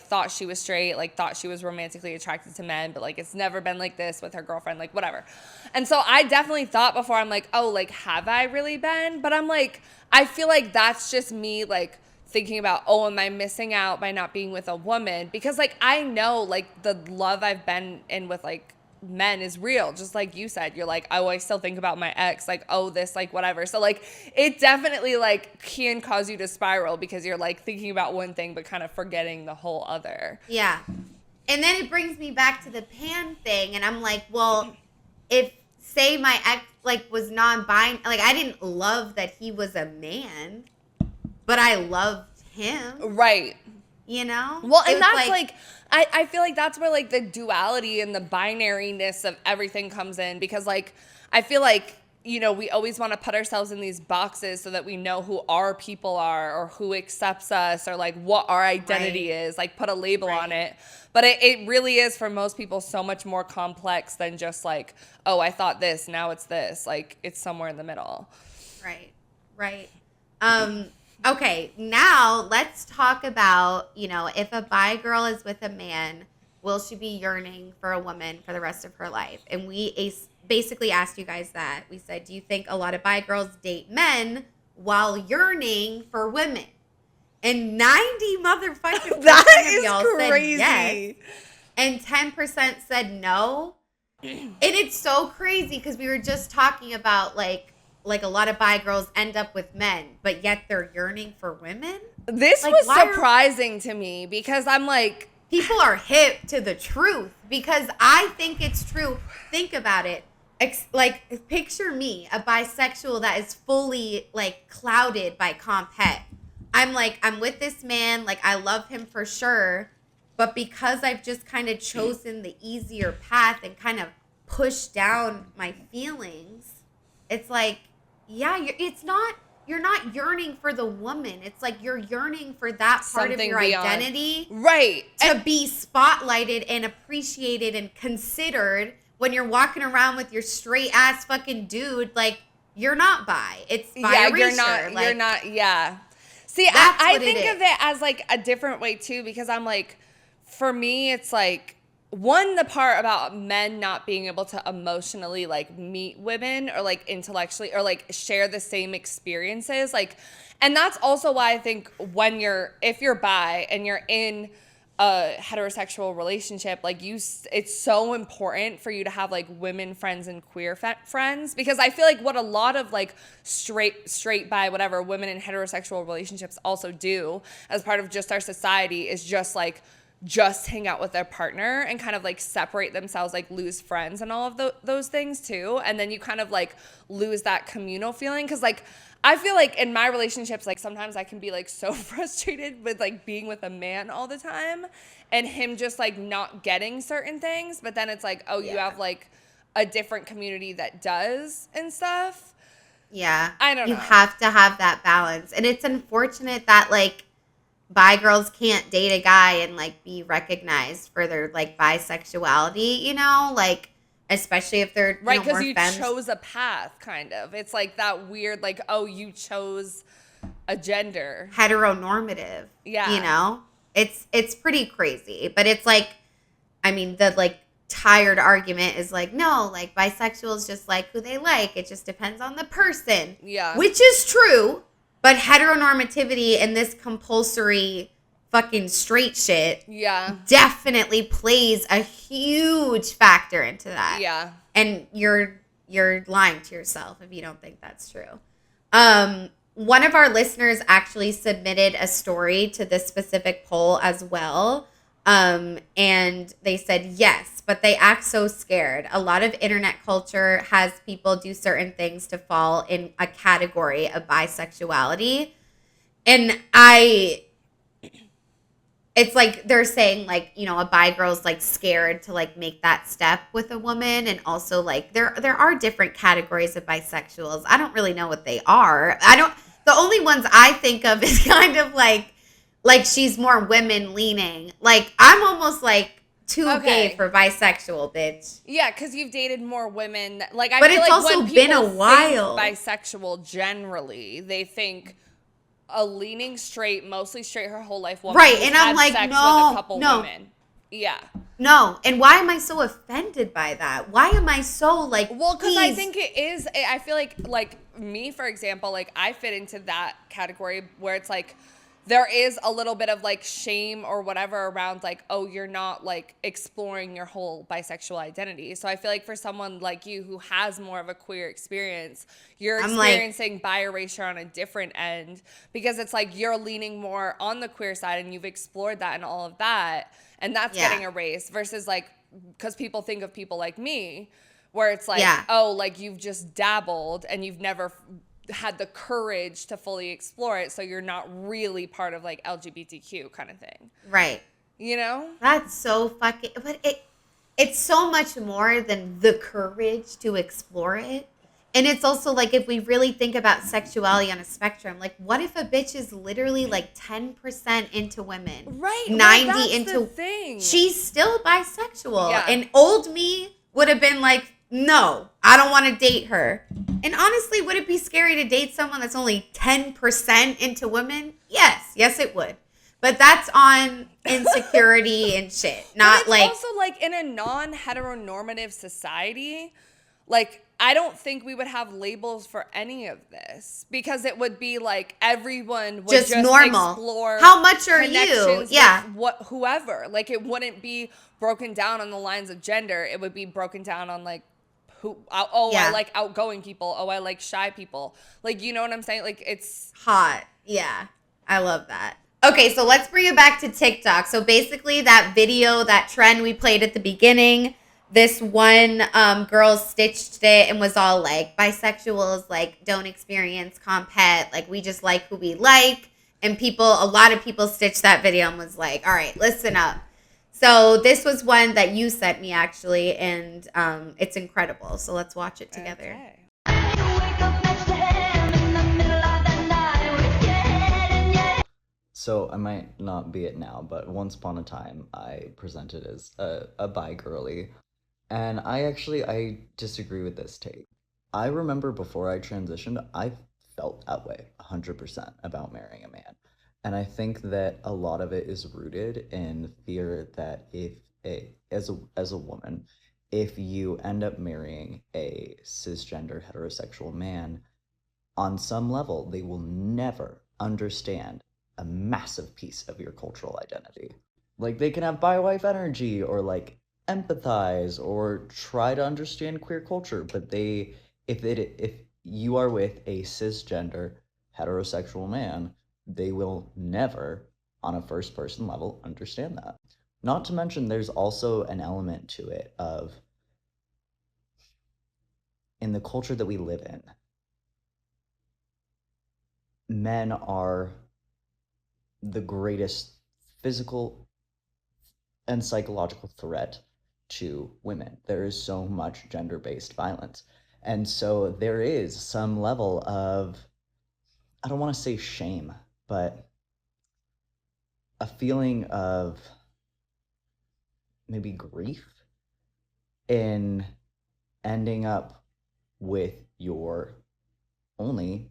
thought she was straight, like thought she was romantically attracted to men, but like it's never been like this with her girlfriend, like whatever. And so I definitely thought before, I'm like, oh, like have I really been? But I'm like, I feel like that's just me like thinking about, oh, am I missing out by not being with a woman? Because like I know like the love I've been in with like men is real. Just like you said, you're like, oh, I still think about my ex, like, oh, this, like whatever. So like it definitely like can cause you to spiral because you're like thinking about one thing but kind of forgetting the whole other.
Yeah. And then it brings me back to the pan thing, and I'm like, well, if say my ex like was non-binary, like I didn't love that he was a man, but I loved him. Right. You know?
Well, and that's like I feel like that's where like the duality and the binariness of everything comes in, because like I feel like, you know, we always want to put ourselves in these boxes so that we know who our people are or who accepts us or like what our identity is, like put a label on it. But it really is for most people so much more complex than just like, oh, I thought this, now it's this. Like it's somewhere in the middle.
Right. Okay, now let's talk about, you know, if a bi girl is with a man, will she be yearning for a woman for the rest of her life? And we basically asked you guys that. We said, do you think a lot of bi girls date men while yearning for women? And 90 motherfucking percent of y'all said yes. And 10% said no. And it's so crazy because we were just talking about like a lot of bi girls end up with men, but yet they're yearning for women.
This like, was surprising to me because I'm like,
people are hip to the truth because I think it's true. Think about it. Like, picture me, a bisexual that is fully like clouded by Comphet. I'm like, I'm with this man, like I love him for sure, But because I've just kind of chosen the easier path and kind of pushed down my feelings, it's like, yeah, you're not yearning for the woman. It's like you're yearning for that part
Something
of your
beyond.
identity
Right.
to be spotlighted and appreciated and considered when you're walking around with your straight ass fucking dude. Like, you're not bi. It's bi
Yeah,
erasure.
you're not, yeah. See,
That's
I
what it
think of
is.
it as like a different way too, because I'm like, for me, it's like, one, the part about men not being able to emotionally like meet women or like intellectually or like share the same experiences. Like, and that's also why I think if you're bi and you're in a heterosexual relationship, like it's so important for you to have like women friends and queer friends, because I feel like what a lot of like straight bi whatever women in heterosexual relationships also do as part of just our society is just hang out with their partner and kind of like separate themselves, like lose friends and all of those things too. And then you kind of like lose that communal feeling. Cause like, I feel like in my relationships, like sometimes I can be like so frustrated with like being with a man all the time and him just like not getting certain things. But then it's like, oh, you have like a different community that does and stuff.
Yeah.
I don't know.
You have to have that balance. And it's unfortunate that like bi girls can't date a guy and like be recognized for their like bisexuality, you know, like especially if they're
right, because
more
you
femmes.
chose a path, kind of. It's like that weird, like, oh, you chose a gender.
Heteronormative.
Yeah.
You know? It's pretty crazy. But it's like, I mean, the like tired argument is like, no, like bisexuals just like who they like. It just depends on the person.
Yeah.
Which is true. But heteronormativity and this compulsory fucking straight shit definitely plays a huge factor into that.
Yeah.
And you're lying to yourself if you don't think that's true. One of our listeners actually submitted a story to this specific poll as well. And they said yes, but they act so scared. A lot of internet culture has people do certain things to fall in a category of bisexuality. And it's like they're saying like, you know, a bi girl's like scared to like make that step with a woman. And also like there are different categories of bisexuals. I don't really know what they are. The only ones I think of is kind of like she's more women leaning. Like I'm almost like too gay for bisexual, bitch.
Yeah, because you've dated more women. Like I
but
feel
it's
like
also
when
been a
people
while.
think bisexual generally, they think a leaning straight, mostly straight her whole life woman.
Right,
who's
and I'm
had
like,
sex
no,
with a couple
no.
women. Yeah.
No, and why am I so offended by that? Why am I so like?
Well, because I think it is. I feel like me, for example, like I fit into that category where it's like there is a little bit of like shame or whatever around like, oh, you're not like exploring your whole bisexual identity. So I feel like for someone like you who has more of a queer experience, you're experiencing bi erasure on a different end because it's like you're leaning more on the queer side and you've explored that and all of that. And that's getting erased versus like, because people think of people like me where it's like, oh, like you've just dabbled and you've never had the courage to fully explore it, so you're not really part of like LGBTQ kind of thing.
Right.
You know?
That's so fucking, but it's so much more than the courage to explore it. And it's also like if we really think about sexuality on a spectrum, like what if a bitch is literally like 10% into women?
Right.
90
well, that's
into
the thing.
She's still bisexual.
Yeah.
And old me would have been like, no, I don't want to date her. And honestly, would it be scary to date someone that's only 10% into women? Yes, it would. But that's on insecurity and shit. Not like
also like in a non-heteronormative society, like I don't think we would have labels for any of this because it would be like everyone would just
normal.
Explore
how much are you? Yeah.
With whoever. Like it wouldn't be broken down on the lines of gender. It would be broken down on like I like outgoing people. Oh, I like shy people. Like, you know what I'm saying? Like, it's
hot. Yeah. I love that. Okay, so let's bring it back to TikTok. So basically that video, that trend we played at the beginning, this one girl stitched it and was all like, bisexuals, like, don't experience comphet. Like, we just like who we like. And a lot of people stitched that video and was like, all right, listen up. So this was one that you sent me actually, and it's incredible. So let's watch it together.
Okay.
So I might not be it now, but once upon a time I presented as a bi girly, and I disagree with this take. I remember before I transitioned, I felt that way 100% about marrying a man. And I think that a lot of it is rooted in fear that as a woman, if you end up marrying a cisgender heterosexual man, on some level, they will never understand a massive piece of your cultural identity. Like, they can have bi-wife energy or like empathize or try to understand queer culture, but if you are with a cisgender heterosexual man, they will never, on a first person level, understand that. Not to mention, there's also an element to it of, in the culture that we live in, men are the greatest physical and psychological threat to women. There is so much gender-based violence. And so there is some level of, I don't want to say shame, but a feeling of maybe grief in ending up with your only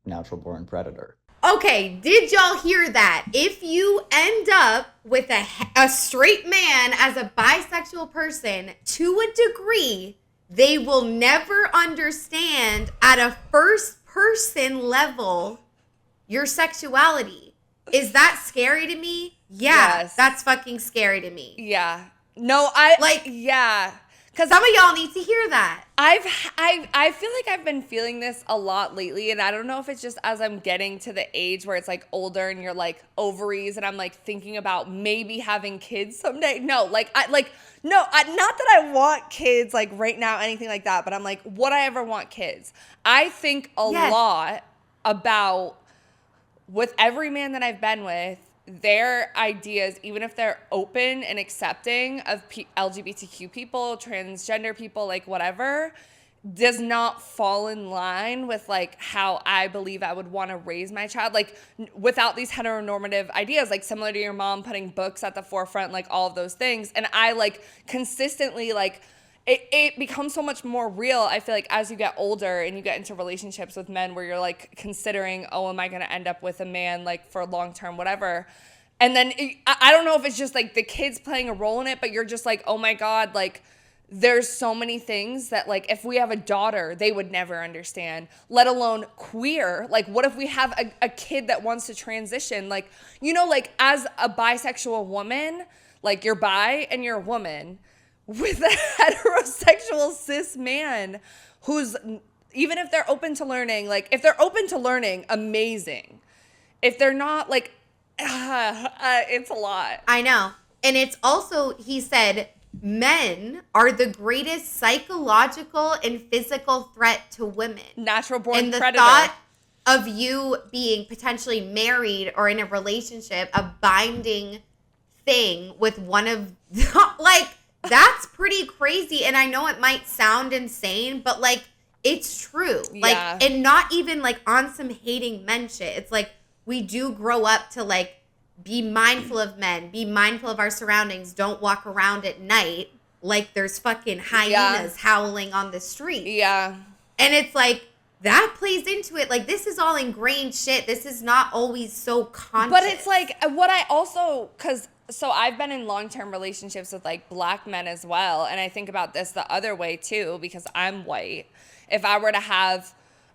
natural born predator.
Okay, did y'all hear that? If you end up with a straight man as a bisexual person, to a degree, they will never understand at a first person level your sexuality. Is that scary to me? Yeah,
Yes.
that's fucking scary to me.
Yeah. No, yeah. Because
Some of y'all need to hear that.
I feel like I've been feeling this a lot lately, and I don't know if it's just as I'm getting to the age where it's like older and you're like ovaries, and I'm like thinking about maybe having kids someday. No, not that I want kids like right now, anything like that, but I'm like, would I ever want kids? I think a lot about, with every man that I've been with, their ideas, even if they're open and accepting of LGBTQ people, transgender people, like whatever, does not fall in line with like how I believe I would want to raise my child, like without these heteronormative ideas, like similar to your mom putting books at the forefront, like all of those things. And I like consistently like, it becomes so much more real, I feel like, as you get older and you get into relationships with men where you're like considering, oh, am I going to end up with a man like for long term, whatever. And then I don't know if it's just like the kids playing a role in it, but you're just like, oh my God, like there's so many things that like if we have a daughter, they would never understand, let alone queer. Like what if we have a kid that wants to transition? Like, you know, like as a bisexual woman, like you're bi and you're a woman, with a heterosexual cis man who's, even if they're open to learning, like if they're open to learning, amazing. If they're not, like, it's a lot.
I know. And it's also, he said, men are the greatest psychological and physical threat to women.
Natural born
and the
predator.
thought of you being potentially married or in a relationship, a binding thing with one of, like, that's pretty crazy. And I know it might sound insane, but like it's true. Like,
Yeah.
and not even like on some hating men shit. It's like we do grow up to like be mindful of men, be mindful of our surroundings. Don't walk around at night like there's fucking hyenas howling on the street.
Yeah.
And it's like that plays into it. Like this is all ingrained shit. This is not always so conscious.
But it's like what I also, so I've been in long-term relationships with like black men as well. And I think about this the other way too, because I'm white. If I were to have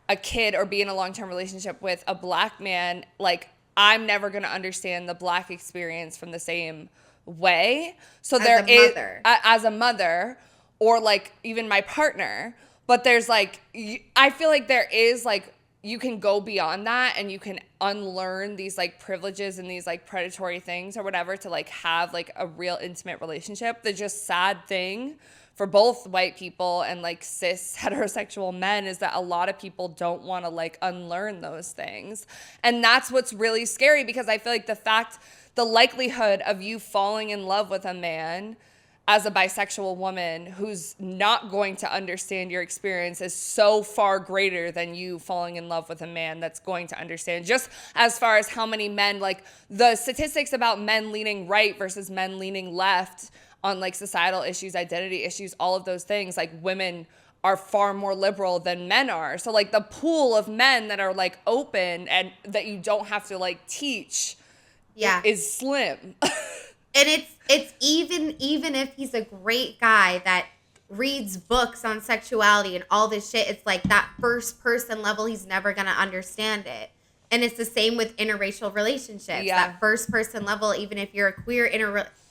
a kid or be in a long-term relationship with a black man, like I'm never going to understand the black experience from the same way. So as a mother or like even my partner, but there's like, I feel like there is like, you can go beyond that and you can unlearn these like privileges and these like predatory things or whatever to like have like a real intimate relationship. The just sad thing for both white people and like cis heterosexual men is that a lot of people don't want to like unlearn those things. And that's what's really scary, because I feel like the likelihood of you falling in love with a man as a bisexual woman who's not going to understand your experience is so far greater than you falling in love with a man that's going to understand. Just as far as how many men, like the statistics about men leaning right versus men leaning left on like societal issues, identity issues, all of those things, like women are far more liberal than men are. So like the pool of men that are like open and that you don't have to like teach is slim.
And it's even if he's a great guy that reads books on sexuality and all this shit, it's like that first person level, he's never gonna understand it. And it's the same with interracial relationships.
Yeah.
That first person level, even if you're a queer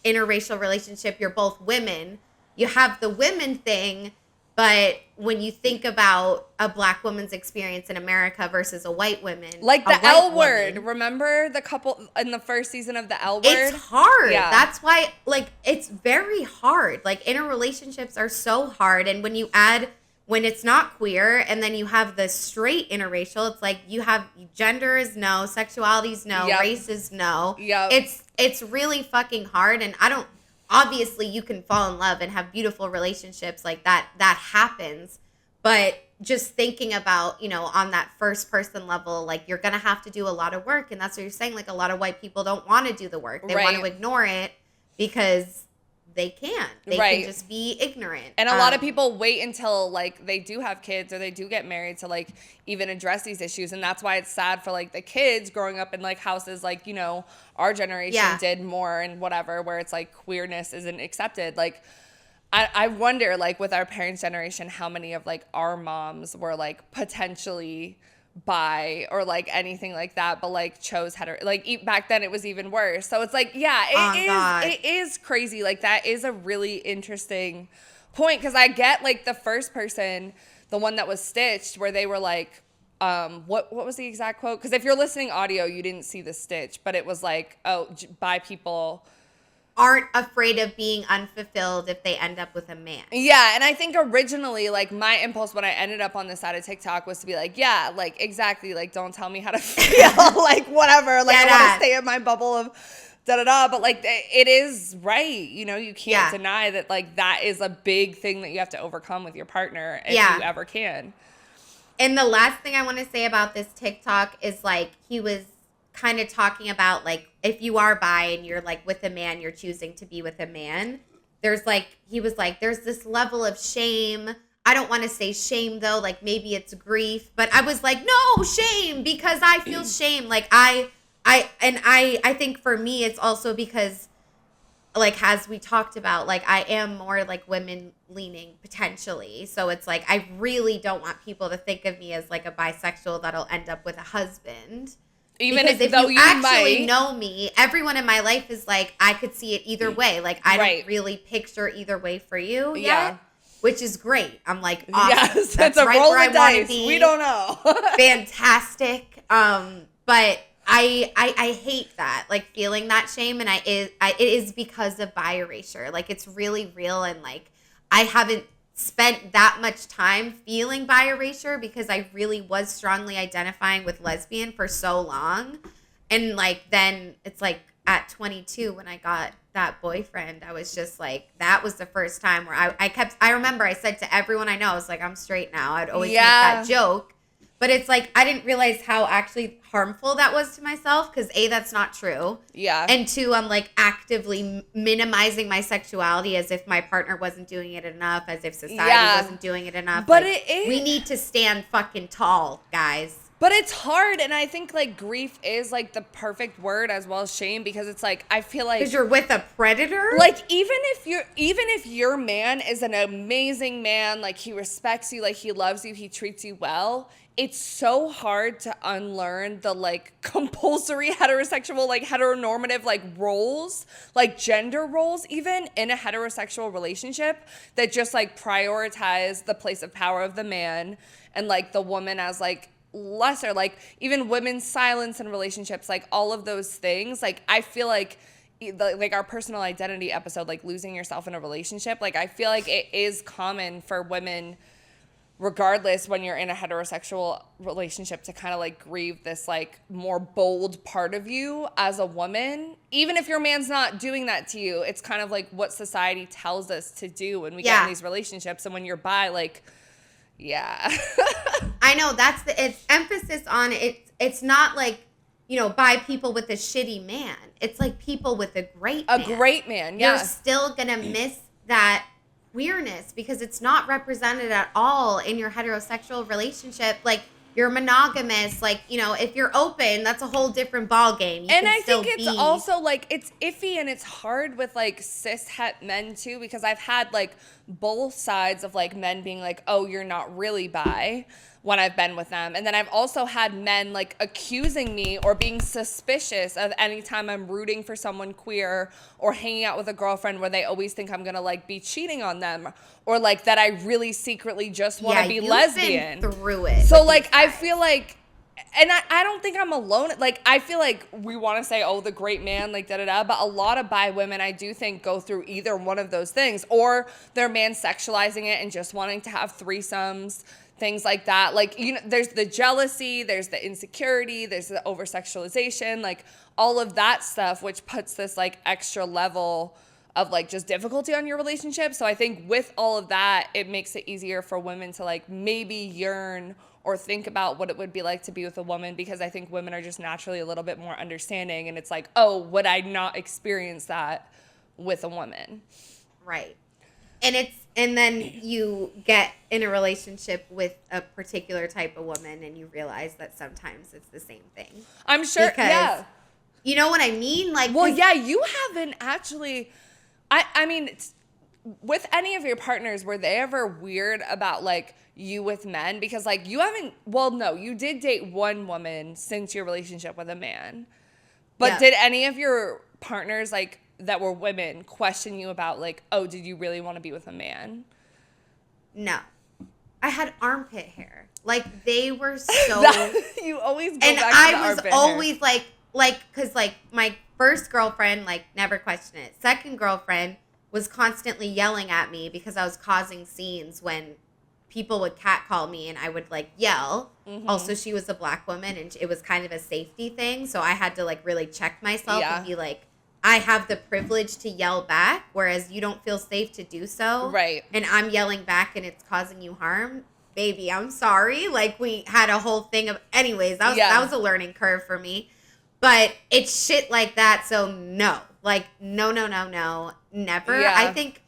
interracial relationship, you're both women, you have the women thing. But when you think about a black woman's experience in America versus a white woman,
like the L word, remember the couple in the first season of the L word?
It's hard.
Yeah.
That's why, like, it's very hard. Like, interrelationships are so hard. And when you add, when it's not queer, and then you have the straight interracial, it's like you have gender is no, sexuality is no, race is no. It's really fucking hard. And I don't, obviously you can fall in love and have beautiful relationships like that happens, but just thinking about, you know, on that first person level, like you're gonna have to do a lot of work. And that's what you're saying, like a lot of white people don't want to do the work, they want to ignore it because they can't. They can just be ignorant.
And a lot of people wait until like they do have kids or they do get married to like even address these issues. And that's why it's sad for like the kids growing up in like houses like, you know, our generation did more and whatever, where it's like queerness isn't accepted. Like I wonder like with our parents' generation, how many of like our moms were like potentially bi or like anything like that, but like chose hetero. Like back then it was even worse. So it's like, it is crazy. Like that is a really interesting point, because I get like the first person, the one that was stitched, where they were like, what was the exact quote? Because if you're listening audio, you didn't see the stitch, but it was like, oh, bi people
aren't afraid of being unfulfilled if they end up with a man.
Yeah, and I think originally, like, my impulse when I ended up on this side of TikTok was to be like, yeah, like, exactly, like, don't tell me how to feel, like, whatever, like, I want to stay in my bubble of da-da-da, but, like, it is right, you know, you can't deny that, like, that is a big thing that you have to overcome with your partner if you ever can.
And the last thing I want to say about this TikTok is, like, he was kind of talking about, like, if you are bi and you're like with a man, you're choosing to be with a man, there's like, he was like, there's this level of shame. I don't want to say shame though, like maybe it's grief, but I was like, no, shame, because I feel shame. Like I think for me, it's also because, like, as we talked about, like I am more like women leaning potentially. So it's like, I really don't want people to think of me as like a bisexual that'll end up with a husband. Even because if you actually know me, everyone in my life is like, I could see it either way. Like, I don't really picture either way for you yet, which is great. I'm like, awesome. Yes, that's a right roll of dice. We don't know. Fantastic. But I hate that, like feeling that shame, and it is because of bi erasure. Like, it's really real, and like I haven't spent that much time feeling bi erasure because I really was strongly identifying with lesbian for so long. And like then it's like at 22 when I got that boyfriend, I was just like, that was the first time where I remember I said to everyone I know, I was like, I'm straight now. I'd always make that joke. But it's like, I didn't realize how actually harmful that was to myself, because A, that's not true. Yeah. And two, I'm like actively minimizing my sexuality as if my partner wasn't doing it enough, as if society wasn't doing it enough. But like, we need to stand fucking tall, guys.
But it's hard, and I think like grief is like the perfect word as well as shame, because it's like, I feel like,
because you're with a predator.
Like even if your man is an amazing man, like he respects you, like he loves you, he treats you well, it's so hard to unlearn the like compulsory heterosexual, like heteronormative like roles, like gender roles, even in a heterosexual relationship, that just like prioritize the place of power of the man and like the woman as like lesser, like even women's silence in relationships, like all of those things. Like I feel like like our personal identity episode, like losing yourself in a relationship, like I feel like it is common for women, regardless, when you're in a heterosexual relationship, to kind of like grieve this like more bold part of you as a woman. Even if your man's not doing that to you, it's kind of like what society tells us to do when we get in these relationships. And when you're bi, like, yeah.
I know, it's emphasis on it. It's not like, you know, bi people with a shitty man. It's like people with a great man.
A great man, yeah.
You're still going to miss that queerness because it's not represented at all in your heterosexual relationship. Like, you're monogamous. Like, you know, if you're open, that's a whole different ballgame.
And I think it's also like, it's iffy and it's hard with like cis het men too, because I've had like both sides of like men being like, oh, you're not really bi, when I've been with them. And then I've also had men like accusing me or being suspicious of any time I'm rooting for someone queer or hanging out with a girlfriend, where they always think I'm gonna like be cheating on them, or like that I really secretly just want to be lesbian.
Been through it.
So like I feel like, and I don't think I'm alone. Like, I feel like we want to say, oh, the great man, like, da-da-da. But a lot of bi women, I do think, go through either one of those things. Or they're man-sexualizing it and just wanting to have threesomes, things like that. Like, you know, there's the jealousy, there's the insecurity, there's the over-sexualization, like, all of that stuff, which puts this, like, extra level of, like, just difficulty on your relationship. So I think with all of that, it makes it easier for women to, like, maybe yearn or think about what it would be like to be with a woman, because I think women are just naturally a little bit more understanding, and it's like, oh, would I not experience that with a woman?
Right. And then you get in a relationship with a particular type of woman and you realize that sometimes it's the same thing.
I'm sure, yeah.
You know what I mean? Like,
well, yeah, you haven't actually, I mean, with any of your partners, were they ever weird about, like, you with men? Because, like, you haven't, well, no, you did date one woman since your relationship with a man. But did any of your partners, like, that were women question you about, like, oh, did you really want to be with a man?
No. I had armpit hair. Like, they were so...
you always go
and
back to the armpit hair.
I was always, like, because, like, my first girlfriend, like, never questioned it. Second girlfriend was constantly yelling at me because I was causing scenes when people would catcall me and I would, like, yell. Mm-hmm. Also, she was a black woman and it was kind of a safety thing. So I had to, like, really check myself and be like, I have the privilege to yell back, whereas you don't feel safe to do so.
Right.
And I'm yelling back and it's causing you harm. Baby, I'm sorry. Like, we had a whole thing of... Anyways, that was a learning curve for me. But it's shit like that, so no. Like, no, never.
Yeah.
I think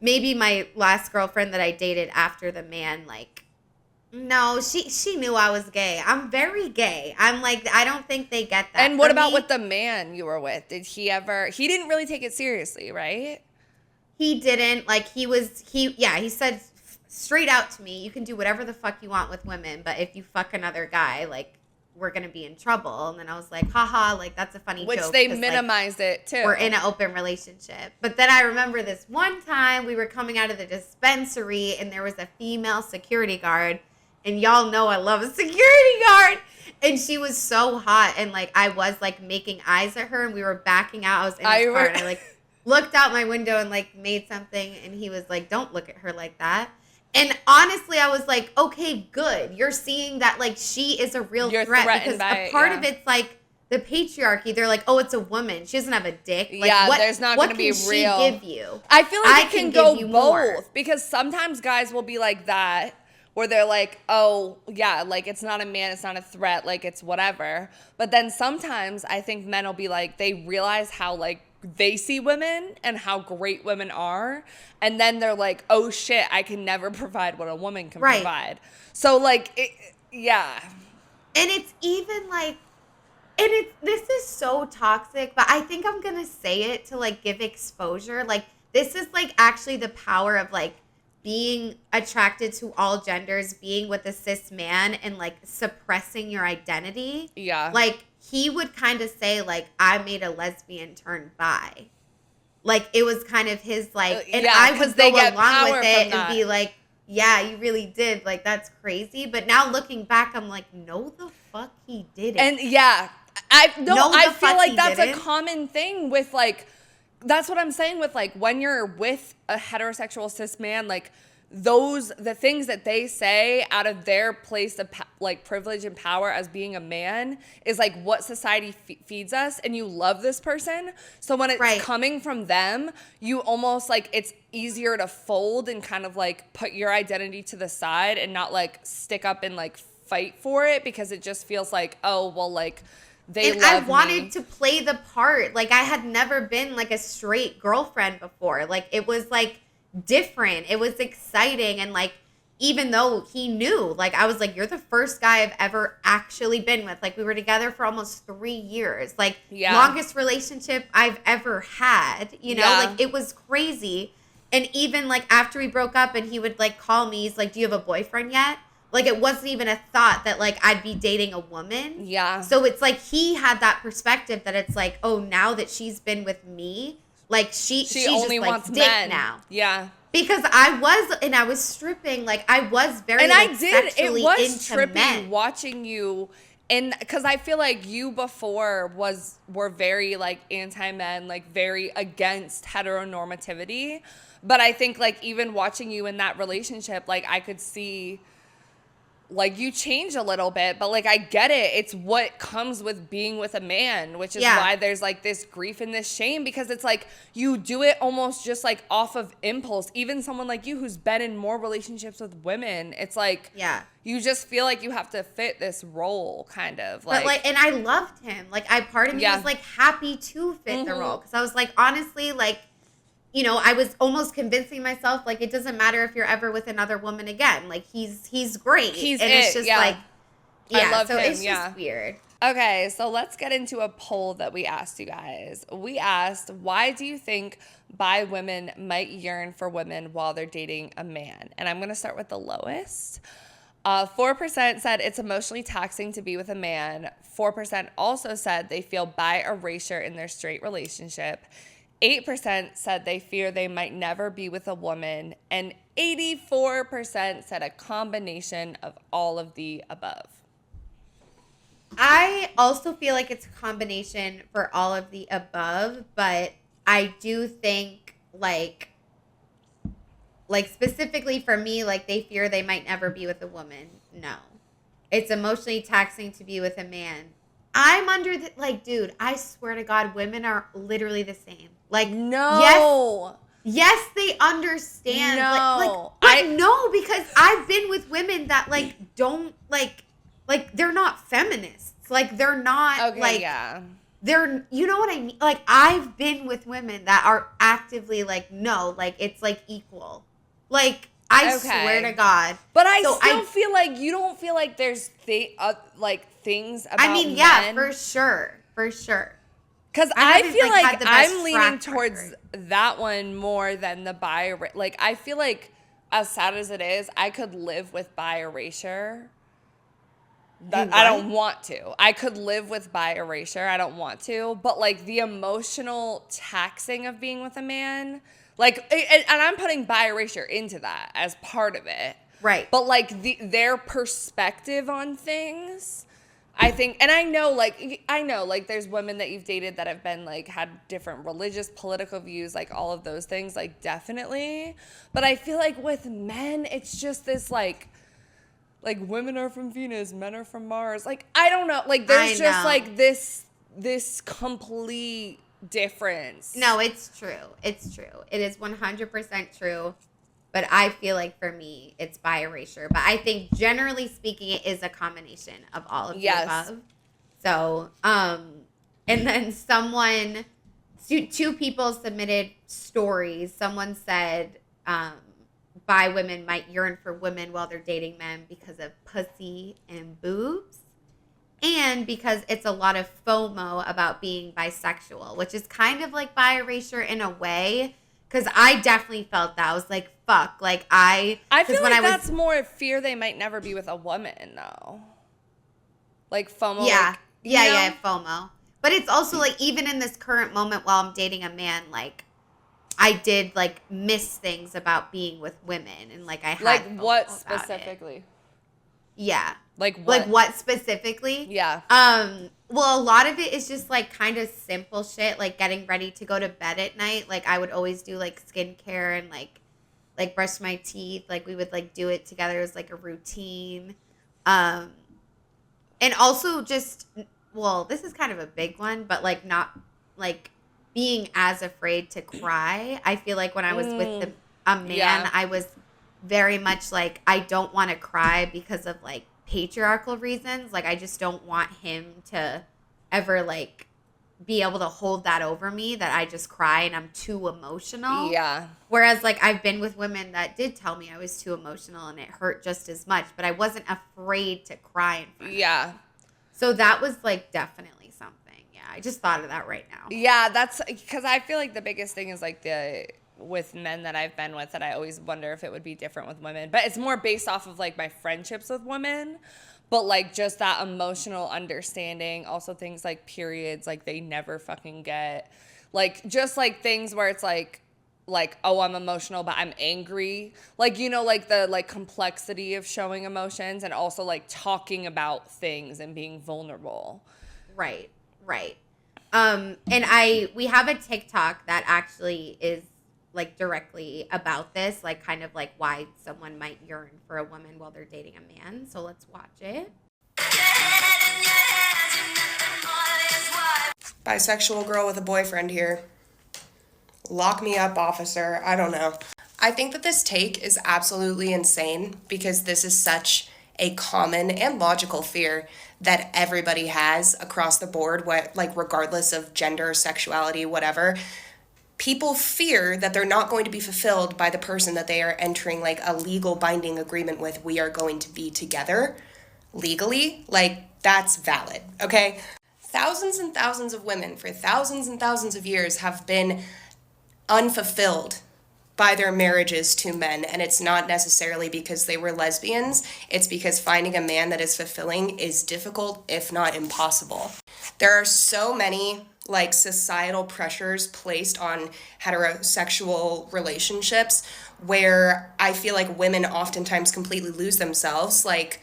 maybe my last girlfriend that I dated after the man, like, no, she knew I was gay. I'm very gay. I'm like, I don't think they get that.
And what about with the man you were with? Did he ever... He didn't really take it seriously, right?
He didn't. Like, he said straight out to me, you can do whatever the fuck you want with women, but if you fuck another guy, like, we're going to be in trouble. And then I was like, haha, like, that's a funny joke.
Which they minimized, like, it, too.
We're in an open relationship. But then I remember this one time we were coming out of the dispensary and there was a female security guard. And y'all know I love a security guard. And she was so hot. And, like, I was, like, making eyes at her and we were backing out. I was in his car and I, like, looked out my window and, like, made something. And he was like, don't look at her like that. And honestly, I was like, okay, good. You're seeing that, like, she is a real threat. Because a part of it's, like, the patriarchy. They're like, oh, it's a woman. She doesn't have a dick. Like,
there's not going to be real.
What can she give you?
I feel like it can go both.
More.
Because sometimes guys will be like that, where they're like, oh, yeah, like, it's not a man, it's not a threat, like, it's whatever. But then sometimes I think men will be like, they realize how, like, they see women and how great women are, and then they're like, oh shit, I can never provide what a woman can provide. So, like, yeah.
And it's even like, this is so toxic, but I think I'm gonna say it to, like, give exposure. Like, this is, like, actually the power of, like, being attracted to all genders, being with a cis man, and, like, suppressing your identity.
Yeah.
Like, he would kind of say, like, I made a lesbian turn bi. Like, it was kind of his, like, and I would go along with it and be like, yeah, you really did. Like, that's crazy. But now looking back, I'm like, no, the fuck he didn't.
And yeah, I feel like that's a common thing with, like, that's what I'm saying with like when you're with a heterosexual cis man, like the things that they say out of their place of like privilege and power as being a man is like what society feeds us, and you love this person. So when it's coming from them, you almost like it's easier to fold and kind of like put your identity to the side and not like stick up and like fight for it, because it just feels like, oh, well, like they
and
love
I wanted
me.
to play the part. Like I had never been like a straight girlfriend before. Like it was like different. It was exciting. And like, even though he knew, like I was like, you're the first guy I've ever actually been with. Like we were together for almost 3 years. Like longest relationship I've ever had, you know, like it was crazy. And even like after we broke up and he would like call me, he's like, do you have a boyfriend yet? Like it wasn't even a thought that like I'd be dating a woman. Yeah. So it's like he had that perspective that it's like, oh, now that she's been with me, like she only just wants dick men now. Yeah. Because I was stripping, like I was very, and like, I did. It was trippy men.
Watching you, and because I feel like you before were very like anti-men, like very against heteronormativity. But I think like even watching you in that relationship, like I could see. Like you change a little bit, but like I get it. It's what comes with being with a man, which is why there's like this grief and this shame, because it's like you do it almost just like off of impulse. Even someone like you who's been in more relationships with women, it's like you just feel like you have to fit this role, kind of. Like,
but like, and I loved him. Like part of me was like happy to fit the role, because I was like, honestly, like, you know, I was almost convincing myself, like, it doesn't matter if you're ever with another woman again. Like, he's great. It's just like,
I love him,
it's just weird.
Okay, so let's get into a poll that we asked you guys. We asked, why do you think bi women might yearn for women while they're dating a man? And I'm going to start with the lowest. 4% said it's emotionally taxing to be with a man. 4% also said they feel bi erasure in their straight relationship. 8% said they fear they might never be with a woman, and 84% said a combination of all of the above.
I also feel like it's a combination for all of the above, but I do think like specifically for me, like they fear they might never be with a woman. No. It's emotionally taxing to be with a man. I'm under the, like, dude, I swear to God, women are literally the same. Like,
no.
Yes, they understand.
No.
No, because I've been with women that, like, don't, like, they're not feminists. Like, they're not, they're, you know what I mean? Like, I've been with women that are actively, like, no, like, it's, like, equal. Like, I swear to God.
But I still feel like you don't feel like there's things about men.
For sure.
Because I feel like I'm leaning towards that one more than the bi. Like, I feel like, as sad as it is, I could live with bi erasure. I don't want to. I could live with bi erasure. I don't want to. But, like, the emotional taxing of being with a man, like, and I'm putting bi erasure into that as part of it.
Right.
But, like, their perspective on things, I think, and I know, like, there's women that you've dated that have been, like, had different religious, political views, like, all of those things, like, definitely. But I feel like with men, it's just this, like, women are from Venus, men are from Mars. Like, I don't know. Like, there's just, like, this complete difference.
No, it's true. It's true. It is 100% true. But I feel like for me, it's bi erasure. But I think generally speaking, it is a combination of all of the above. So, and then two people submitted stories. Someone said bi women might yearn for women while they're dating men because of pussy and boobs. And because it's a lot of FOMO about being bisexual, which is kind of like bi erasure in a way. Because I definitely felt that. I was like, fuck. Like, I
feel like that's more fear they might never be with a woman, though. Like, FOMO.
Yeah. Like, FOMO. But it's also, like, even in this current moment while I'm dating a man, like, I did, like, miss things about being with women. And, like, I had
like,
FOMO
what
about
specifically?
It. Yeah.
Like what?
Like what specifically?
Yeah.
Well, a lot of it is just like kind of simple shit, like getting ready to go to bed at night. Like I would always do like skincare and like brush my teeth. Like we would like do it together as like a routine. And also just, well, this is kind of a big one, but like not like being as afraid to cry. I feel like when I was with a man,
Yeah.
I was very much like, I don't want to cry because of like patriarchal reasons. Like I just don't want him to ever like be able to hold that over me, that I just cry and I'm too emotional.
Yeah.
Whereas like I've been with women that did tell me I was too emotional and it hurt just as much, but I wasn't afraid to cry in front of
Yeah.
them. So that was like definitely something. Yeah, I just thought of that right now.
Yeah, that's because I feel like the biggest thing is like with men that I've been with, that I always wonder if it would be different with women. But it's more based off of like my friendships with women. But like just that emotional understanding, also things like periods, like they never fucking get. Like just like things where it's like, oh, I'm emotional but I'm angry, like, you know, like the like complexity of showing emotions, and also like talking about things and being vulnerable.
Right. And we have a TikTok that actually is like directly about this, like kind of like why someone might yearn for a woman while they're dating a man. So let's watch it.
Bisexual girl with a boyfriend here. Lock me up, officer. I don't know. I think that this take is absolutely insane because this is such a common and logical fear that everybody has across the board, like regardless of gender, sexuality, whatever. People fear that they're not going to be fulfilled by the person that they are entering like a legal binding agreement with. We are going to be together legally. Like, that's valid, okay? Thousands and thousands of women for thousands and thousands of years have been unfulfilled by their marriages to men, and it's not necessarily because they were lesbians. It's because finding a man that is fulfilling is difficult, if not impossible. There are so many like societal pressures placed on heterosexual relationships where I feel like women oftentimes completely lose themselves, like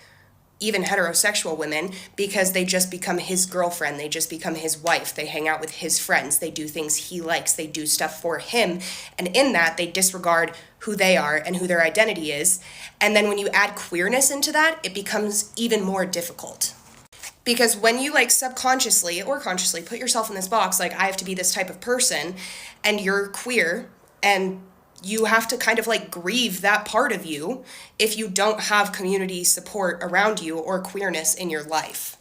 even heterosexual women, because they just become his girlfriend, they just become his wife, they hang out with his friends, they do things he likes, they do stuff for him, and in that they disregard who they are and who their identity is. And then when you add queerness into that, it becomes even more difficult. Because when you like subconsciously or consciously put yourself in this box, like I have to be this type of person, and you're queer, and you have to kind of like grieve that part of you if you don't have community support around you or queerness in your life.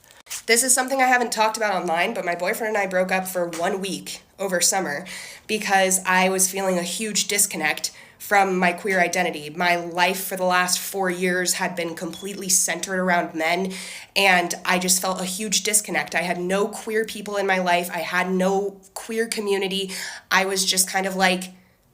This is something I haven't talked about online, but my boyfriend and I broke up for 1 week over summer because I was feeling a huge disconnect from my queer identity. My life for the last 4 years had been completely centered around men, and I just felt a huge disconnect. I had no queer people in my life. I had no queer community. I was just kind of like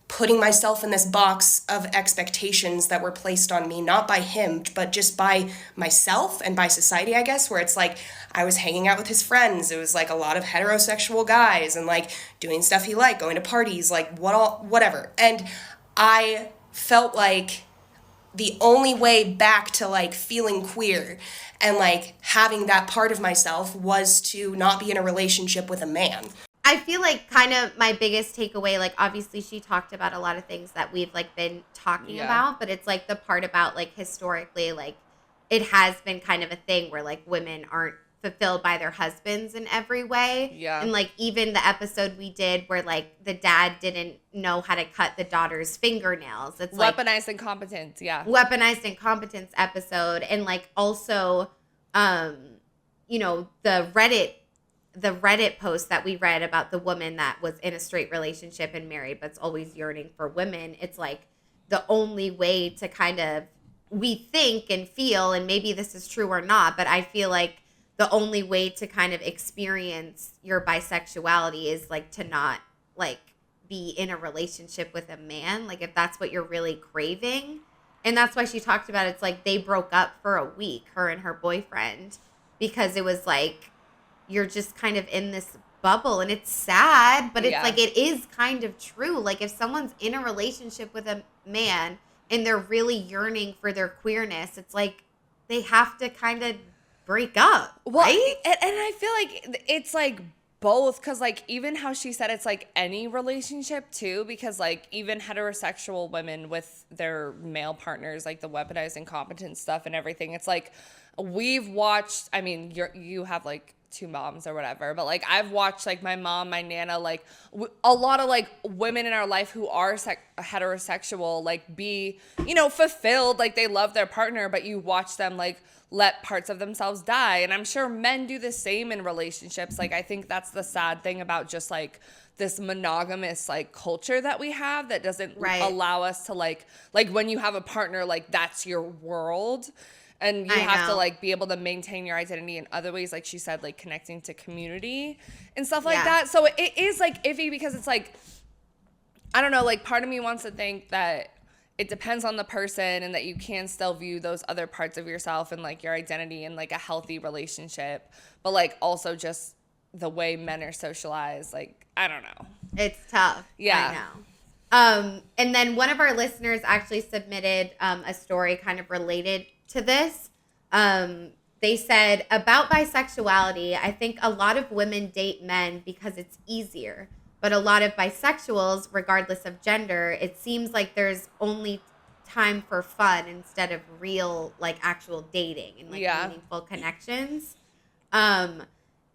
putting myself in this box of expectations that were placed on me, not by him, but just by myself and by society, I guess, where it's like I was hanging out with his friends. It was like a lot of heterosexual guys and like doing stuff he liked, going to parties, like whatever. And I felt like the only way back to like feeling queer and like having that part of myself was to not be in a relationship with a man.
I feel like kind of my biggest takeaway, like obviously she talked about a lot of things that we've like been talking about, but it's like the part about like historically, like it has been kind of a thing where like women aren't fulfilled by their husbands in every way.
Yeah.
And like even the episode we did where like the dad didn't know how to cut the daughter's fingernails. It's like
Weaponized incompetence, yeah.
weaponized incompetence episode. And like also, you know, the Reddit post that we read about the woman that was in a straight relationship and married but's always yearning for women. It's like the only way to kind of, we think and feel, and maybe this is true or not, but I feel like the only way to kind of experience your bisexuality is like to not like be in a relationship with a man, like if that's what you're really craving. And that's why she talked about it's like they broke up for a week, her and her boyfriend, because it was like you're just kind of in this bubble, and it's sad, but it's like it is kind of true. Like if someone's in a relationship with a man and they're really yearning for their queerness, it's like they have to kind of break up,
Well,
right?
and I feel like it's like both, because like even how she said it's like any relationship too, because like even heterosexual women with their male partners, like the weaponized incompetence stuff and everything, it's like we've watched, I mean, you have like two moms or whatever, but like I've watched like my mom, my nana, like a lot of like women in our life who are heterosexual, like be, you know, fulfilled, like they love their partner, but you watch them like let parts of themselves die. And I'm sure men do the same in relationships. Like I think that's the sad thing about just like this monogamous like culture that we have that doesn't allow us to like when you have a partner, like that's your world. And you have to like be able to maintain your identity in other ways, like she said, like connecting to community and stuff like that. So it is like iffy, because it's like, I don't know, like part of me wants to think that it depends on the person and that you can still view those other parts of yourself and like your identity in like a healthy relationship, but like also just the way men are socialized, like I don't know.
It's tough.
Yeah.
I know. And then one of our listeners actually submitted a story kind of related to this. They said, about bisexuality, I think a lot of women date men because it's easier. But a lot of bisexuals, regardless of gender, it seems like there's only time for fun instead of real, like, actual dating and, like, meaningful connections. And,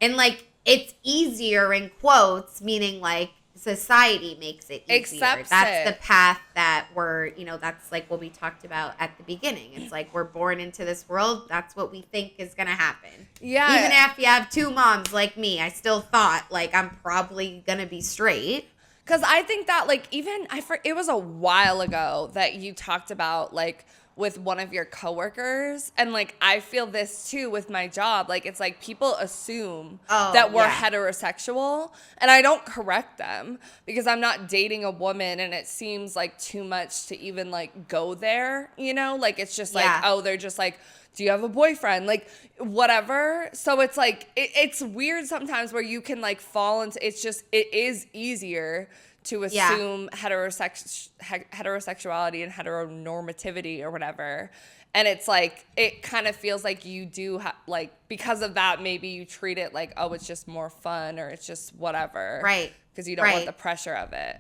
like, it's easier in quotes, meaning, like, society makes it easier. That's the path that we're, you know, that's, like, what we talked about at the beginning. It's like we're born into this world. That's what we think is going to happen. Yeah. Even if you have two moms like me, I still thought, like, I'm probably going to be straight.
Because I think that, like, even, it was a while ago that you talked about, like, with one of your coworkers, and like I feel this too with my job, like it's like people assume that we're heterosexual, and I don't correct them because I'm not dating a woman, and it seems like too much to even like go there, you know, like it's just like oh, they're just like, do you have a boyfriend, like whatever. So it's like it's weird sometimes where you can like fall into, it's just, it is easier to assume heterosexuality and heteronormativity or whatever. And it's like, it kind of feels like you do like, because of that, maybe you treat it like, oh, it's just more fun, or it's just whatever.
Right.
Because you don't want the pressure of it.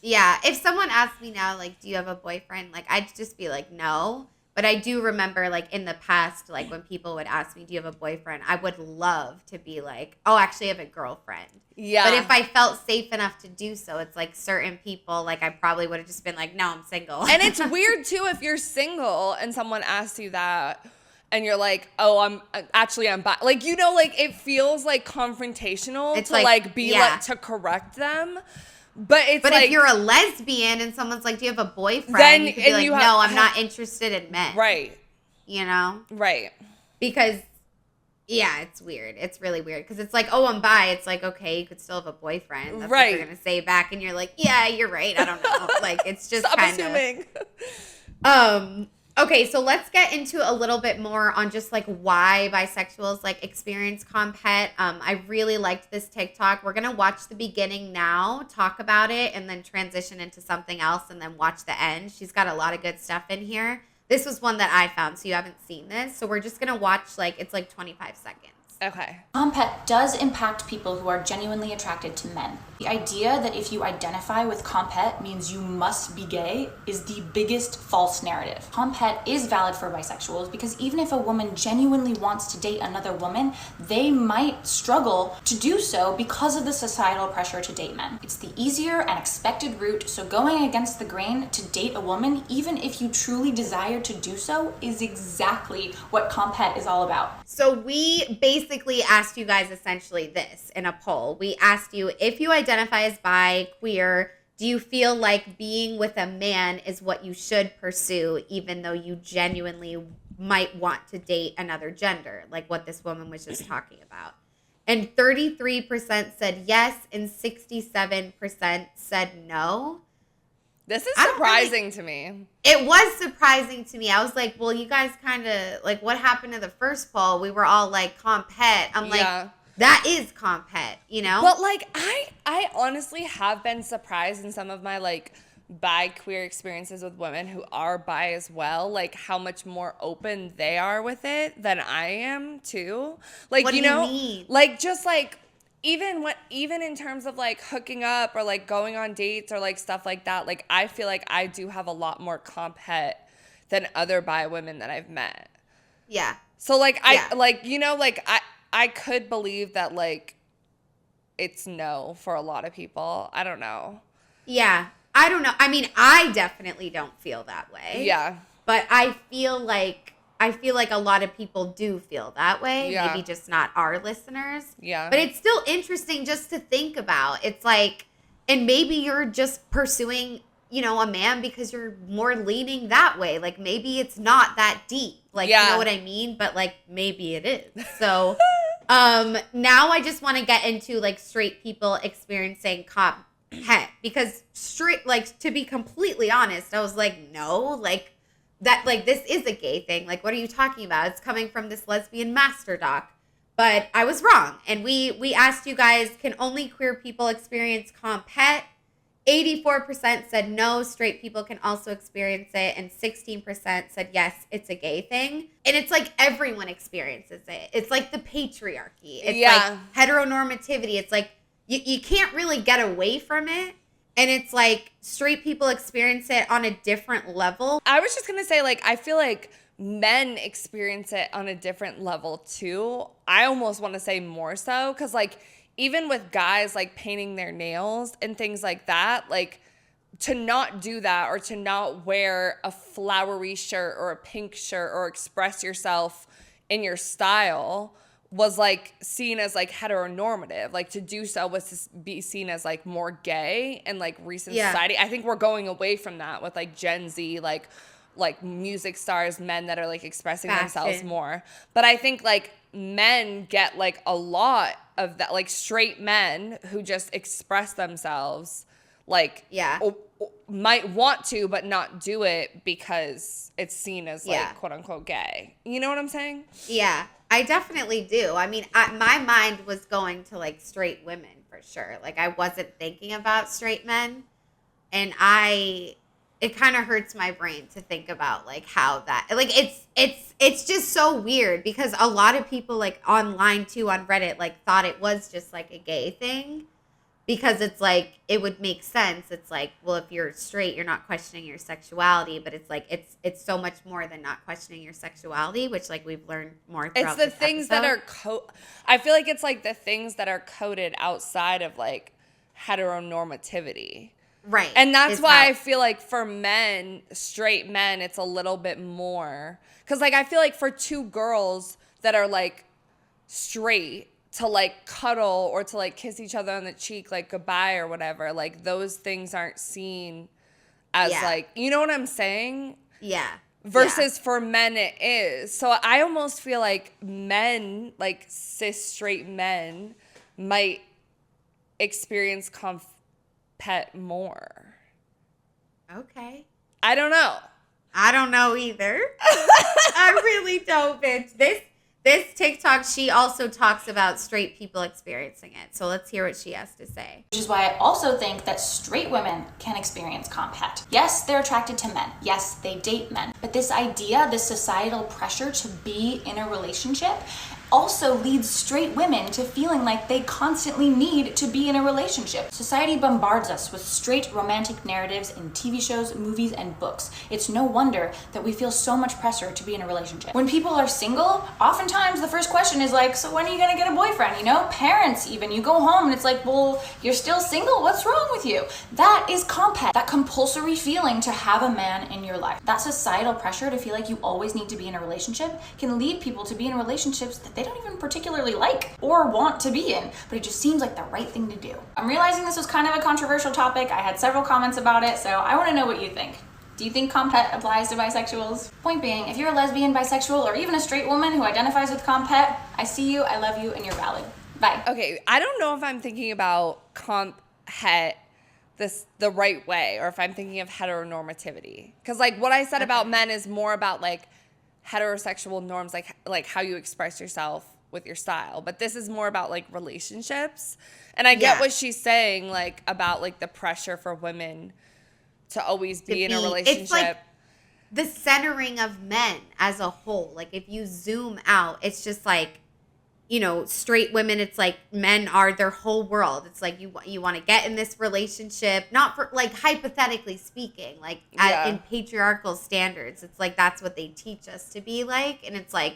Yeah. If someone asked me now, like, do you have a boyfriend? Like, I'd just be like, no. But I do remember, like, in the past, like, when people would ask me, do you have a boyfriend? I would love to be like, oh, actually, I have a girlfriend. Yeah. But if I felt safe enough to do so, it's like certain people, like, I probably would have just been like, no, I'm single.
And it's weird, too, if you're single and someone asks you that and you're like, oh, I'm bi. Like, you know, like, it feels, like, confrontational it's to, like be, like, to correct them. But it's
like, if you're a lesbian and someone's like, do you have a boyfriend? Then, you could be like, no, I'm not interested in men.
Right.
You know?
Right.
Because, yeah, it's weird. It's really weird. Because it's like, oh, I'm bi. It's like, okay, you could still have a boyfriend. That's what you're going to say back. And you're like, yeah, you're right. I don't know. Like, it's just kind of. Assuming. Okay, so let's get into a little bit more on just like why bisexuals like experience comphet. I really liked this TikTok. We're gonna watch the beginning now, talk about it, and then transition into something else, and then watch the end. She's got a lot of good stuff in here. This was one that I found, so you haven't seen this. So we're just gonna watch like it's like 25 seconds.
Okay.
Comphet does impact people who are genuinely attracted to men. The idea that if you identify with comphet means you must be gay is the biggest false narrative. Comphet is valid for bisexuals because even if a woman genuinely wants to date another woman, they might struggle to do so because of the societal pressure to date men. It's the easier and expected route, so going against the grain to date a woman, even if you truly desire to do so, is exactly what comphet is all about.
So we basically asked you guys essentially this in a poll. We asked you, if you identify as bi, queer, do you feel like being with a man is what you should pursue, even though you genuinely might want to date another gender, like what this woman was just talking about? And 33% said yes, and 67% said no.
This is surprising to me.
It was surprising to me. I was like, well, you guys kind of, like, what happened to the first poll? We were all like, comphet. I'm like, that is comphet, you know?
But, like, I honestly have been surprised in some of my, like, bi queer experiences with women who are bi as well, like how much more open they are with it than I am too. Like,
What
you
do you
know,
mean?
like just like even in terms of like hooking up or like going on dates or like stuff like that, like I feel like I do have a lot more comphet than other bi women that I've met.
Yeah.
So like
Yeah.
I could believe that like it's no for a lot of people. I don't know.
Yeah. I don't know. I mean, I definitely don't feel that way.
Yeah.
But I feel like a lot of people do feel that way.
Yeah.
Maybe just not our listeners.
Yeah.
But it's still interesting just to think about. It's like, and maybe you're just pursuing, you know, a man because you're more leaning that way. Like maybe it's not that deep. Like, you know what I mean? But like maybe it is. So now I just want to get into like straight people experiencing comphet, because straight, like, to be completely honest, I was like, no, like that, like, this is a gay thing. Like, what are you talking about? It's coming from this lesbian master doc. But I was wrong. And we asked you guys, can only queer people experience comphet? 84% said no, straight people can also experience it, and 16% said yes, it's a gay thing. And it's like everyone experiences it. It's like the patriarchy. It's like heteronormativity. It's like you can't really get away from it. And it's like straight people experience it on a different level.
I was just going to say, like, I feel like men experience it on a different level too. I almost want to say more so, because like even with guys like painting their nails and things like that, like to not do that or to not wear a flowery shirt or a pink shirt or express yourself in your style was like seen as like heteronormative. Like to do so was to be seen as like more gay in like recent society. I think we're going away from that with like Gen Z, like music stars, men that are like expressing themselves more. But I think like men get like a lot of that, like straight men who just express themselves like might want to but not do it because it's seen as like quote unquote gay. You know what I'm saying? Yeah,
I definitely do. I mean, my mind was going to like straight women for sure. Like I wasn't thinking about straight men, and it kind of hurts my brain to think about like how that, like it's just so weird, because a lot of people like online too, on Reddit, like thought it was just like a gay thing, because it's like it would make sense. It's like, well, if you're straight, you're not questioning your sexuality, but it's like it's so much more than not questioning your sexuality, which like we've learned more throughout
it's the things
episode.
that are I feel like it's like the things that are coded outside of like heteronormativity.
Right.
And that's why I feel like for men, straight men, it's a little bit more. Because, like, I feel like for two girls that are, like, straight to, like, cuddle or to, like, kiss each other on the cheek, like, goodbye or whatever, like, those things aren't seen as, like, you know what I'm saying?
Yeah.
Versus for men, it is. So I almost feel like men, like, cis straight men, might experience pet more.
Okay.
I don't know.
I don't know either. I really don't, bitch. This TikTok, she also talks about straight people experiencing it. So let's hear what she has to say.
Which is why I also think that straight women can experience comphet. Yes, they're attracted to men. Yes, they date men. But this idea, this societal pressure to be in a relationship also leads straight women to feeling like they constantly need to be in a relationship. Society bombards us with straight romantic narratives in TV shows, movies, and books. It's no wonder that we feel so much pressure to be in a relationship. When people are single, oftentimes the first question is like, so when are you gonna get a boyfriend? You know, parents even, you go home and it's like, well, you're still single? What's wrong with you? That is comphet, that compulsory feeling to have a man in your life. That societal pressure to feel like you always need to be in a relationship can lead people to be in relationships that they don't even particularly like or want to be in, but it just seems like the right thing to do. I'm realizing this was kind of a controversial topic. I had several comments about it, so I want to know what you think. Do you think comphet applies to bisexuals? Point being, if you're a lesbian, bisexual, or even a straight woman who identifies with comphet, I see you, I love you, and you're valid. Bye.
Okay, I don't know if I'm thinking about comphet the right way, or if I'm thinking of heteronormativity. Because like what I said about men is more about like heterosexual norms, like how you express yourself with your style, but this is more about like relationships. And I get what she's saying, like about like the pressure for women to always be in a
It's
relationship.
like the centering of men as a whole. Like if you zoom out, it's just like, you know, straight women, it's like men are their whole world. It's like you want to get in this relationship, not for like hypothetically speaking, like in patriarchal standards. It's like that's what they teach us to be like, and it's like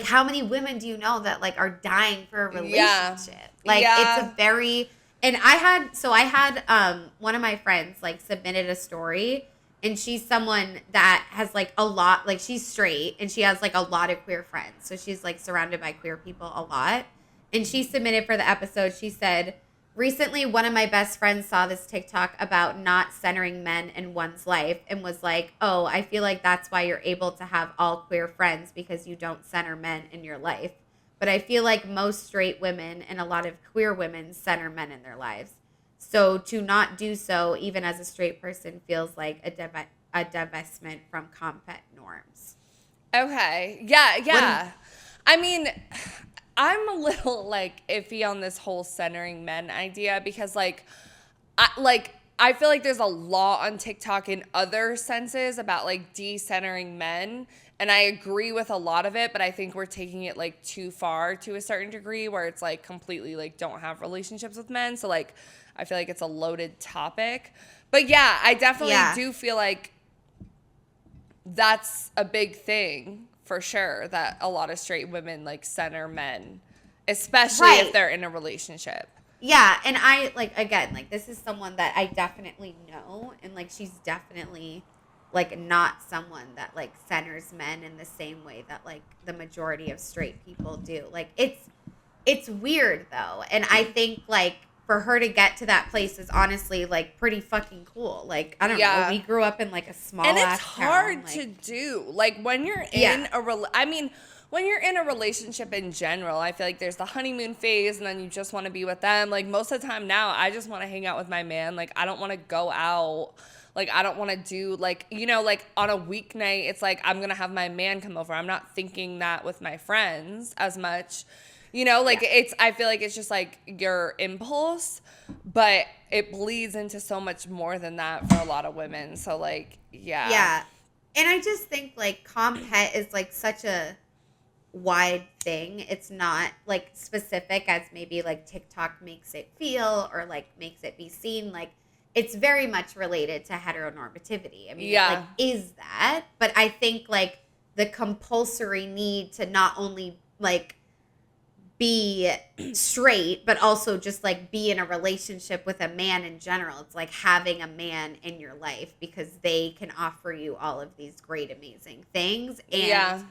how many women do you know that like are dying for a relationship? Like it's a very, and I had one of my friends like submitted a story. And she's someone that has like a lot, like she's straight and she has like a lot of queer friends. So she's like surrounded by queer people a lot. And she submitted for the episode, she said, recently one of my best friends saw this TikTok about not centering men in one's life and was like, oh, I feel like that's why you're able to have all queer friends because you don't center men in your life. But I feel like most straight women and a lot of queer women center men in their lives. So to not do so, even as a straight person, feels like a divestment from Comphet norms.
Okay. Yeah. I mean, I'm a little like iffy on this whole centering men idea because I feel like there's a law on TikTok in other senses about like decentering men. And I agree with a lot of it, but I think we're taking it like too far to a certain degree where it's like completely like don't have relationships with men. So like I feel like it's a loaded topic. But yeah, I definitely do feel like that's a big thing for sure, that a lot of straight women like center men, especially if they're in a relationship.
Yeah, and I like, again, like this is someone that I definitely know, and like she's definitely like not someone that like centers men in the same way that like the majority of straight people do. Like it's weird though, and I think like for her to get to that place is honestly like pretty fucking cool. Like I don't know, we grew up in like a small
and
ass
it's hard
town,
to do. Like when you're in when you're in a relationship in general, I feel like there's the honeymoon phase and then you just want to be with them. Like most of the time now, I just want to hang out with my man. Like I don't want to go out. Like I don't want to do like, you know, like on a weeknight, it's like I'm going to have my man come over. I'm not thinking that with my friends as much. You know, like I feel like it's just like your impulse, but it bleeds into so much more than that for a lot of women. So like, yeah.
And I just think like Comphet is like such a wide thing. It's not like specific as maybe like TikTok makes it feel or like makes it be seen. Like it's very much related to heteronormativity. I mean, it like is that, but I think like the compulsory need to not only like be straight, but also just like be in a relationship with a man in general. It's like having a man in your life because they can offer you all of these great, amazing things. And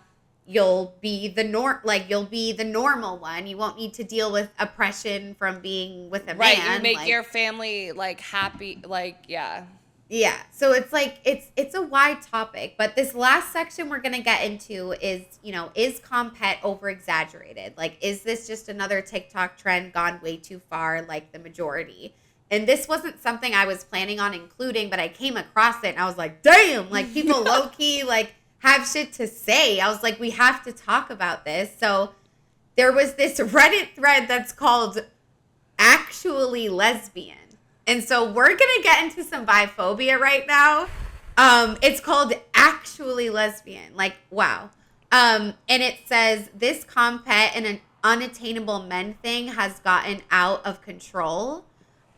you'll be the you'll be the normal one. You won't need to deal with oppression from being with a man.
Right, you make your family like happy, like
Yeah, so it's like it's a wide topic, but this last section we're gonna get into is, you know, is Comphet over-exaggerated? Like, is this just another TikTok trend gone way too far, like the majority? And this wasn't something I was planning on including, but I came across it and I was like, damn, like people low key like have shit to say. I was like, we have to talk about this. So there was this Reddit thread that's called Actually Lesbian. And so we're going to get into some biphobia right now. It's called Actually Lesbian. Like, wow. And it says, this Comphet and an unattainable men thing has gotten out of control.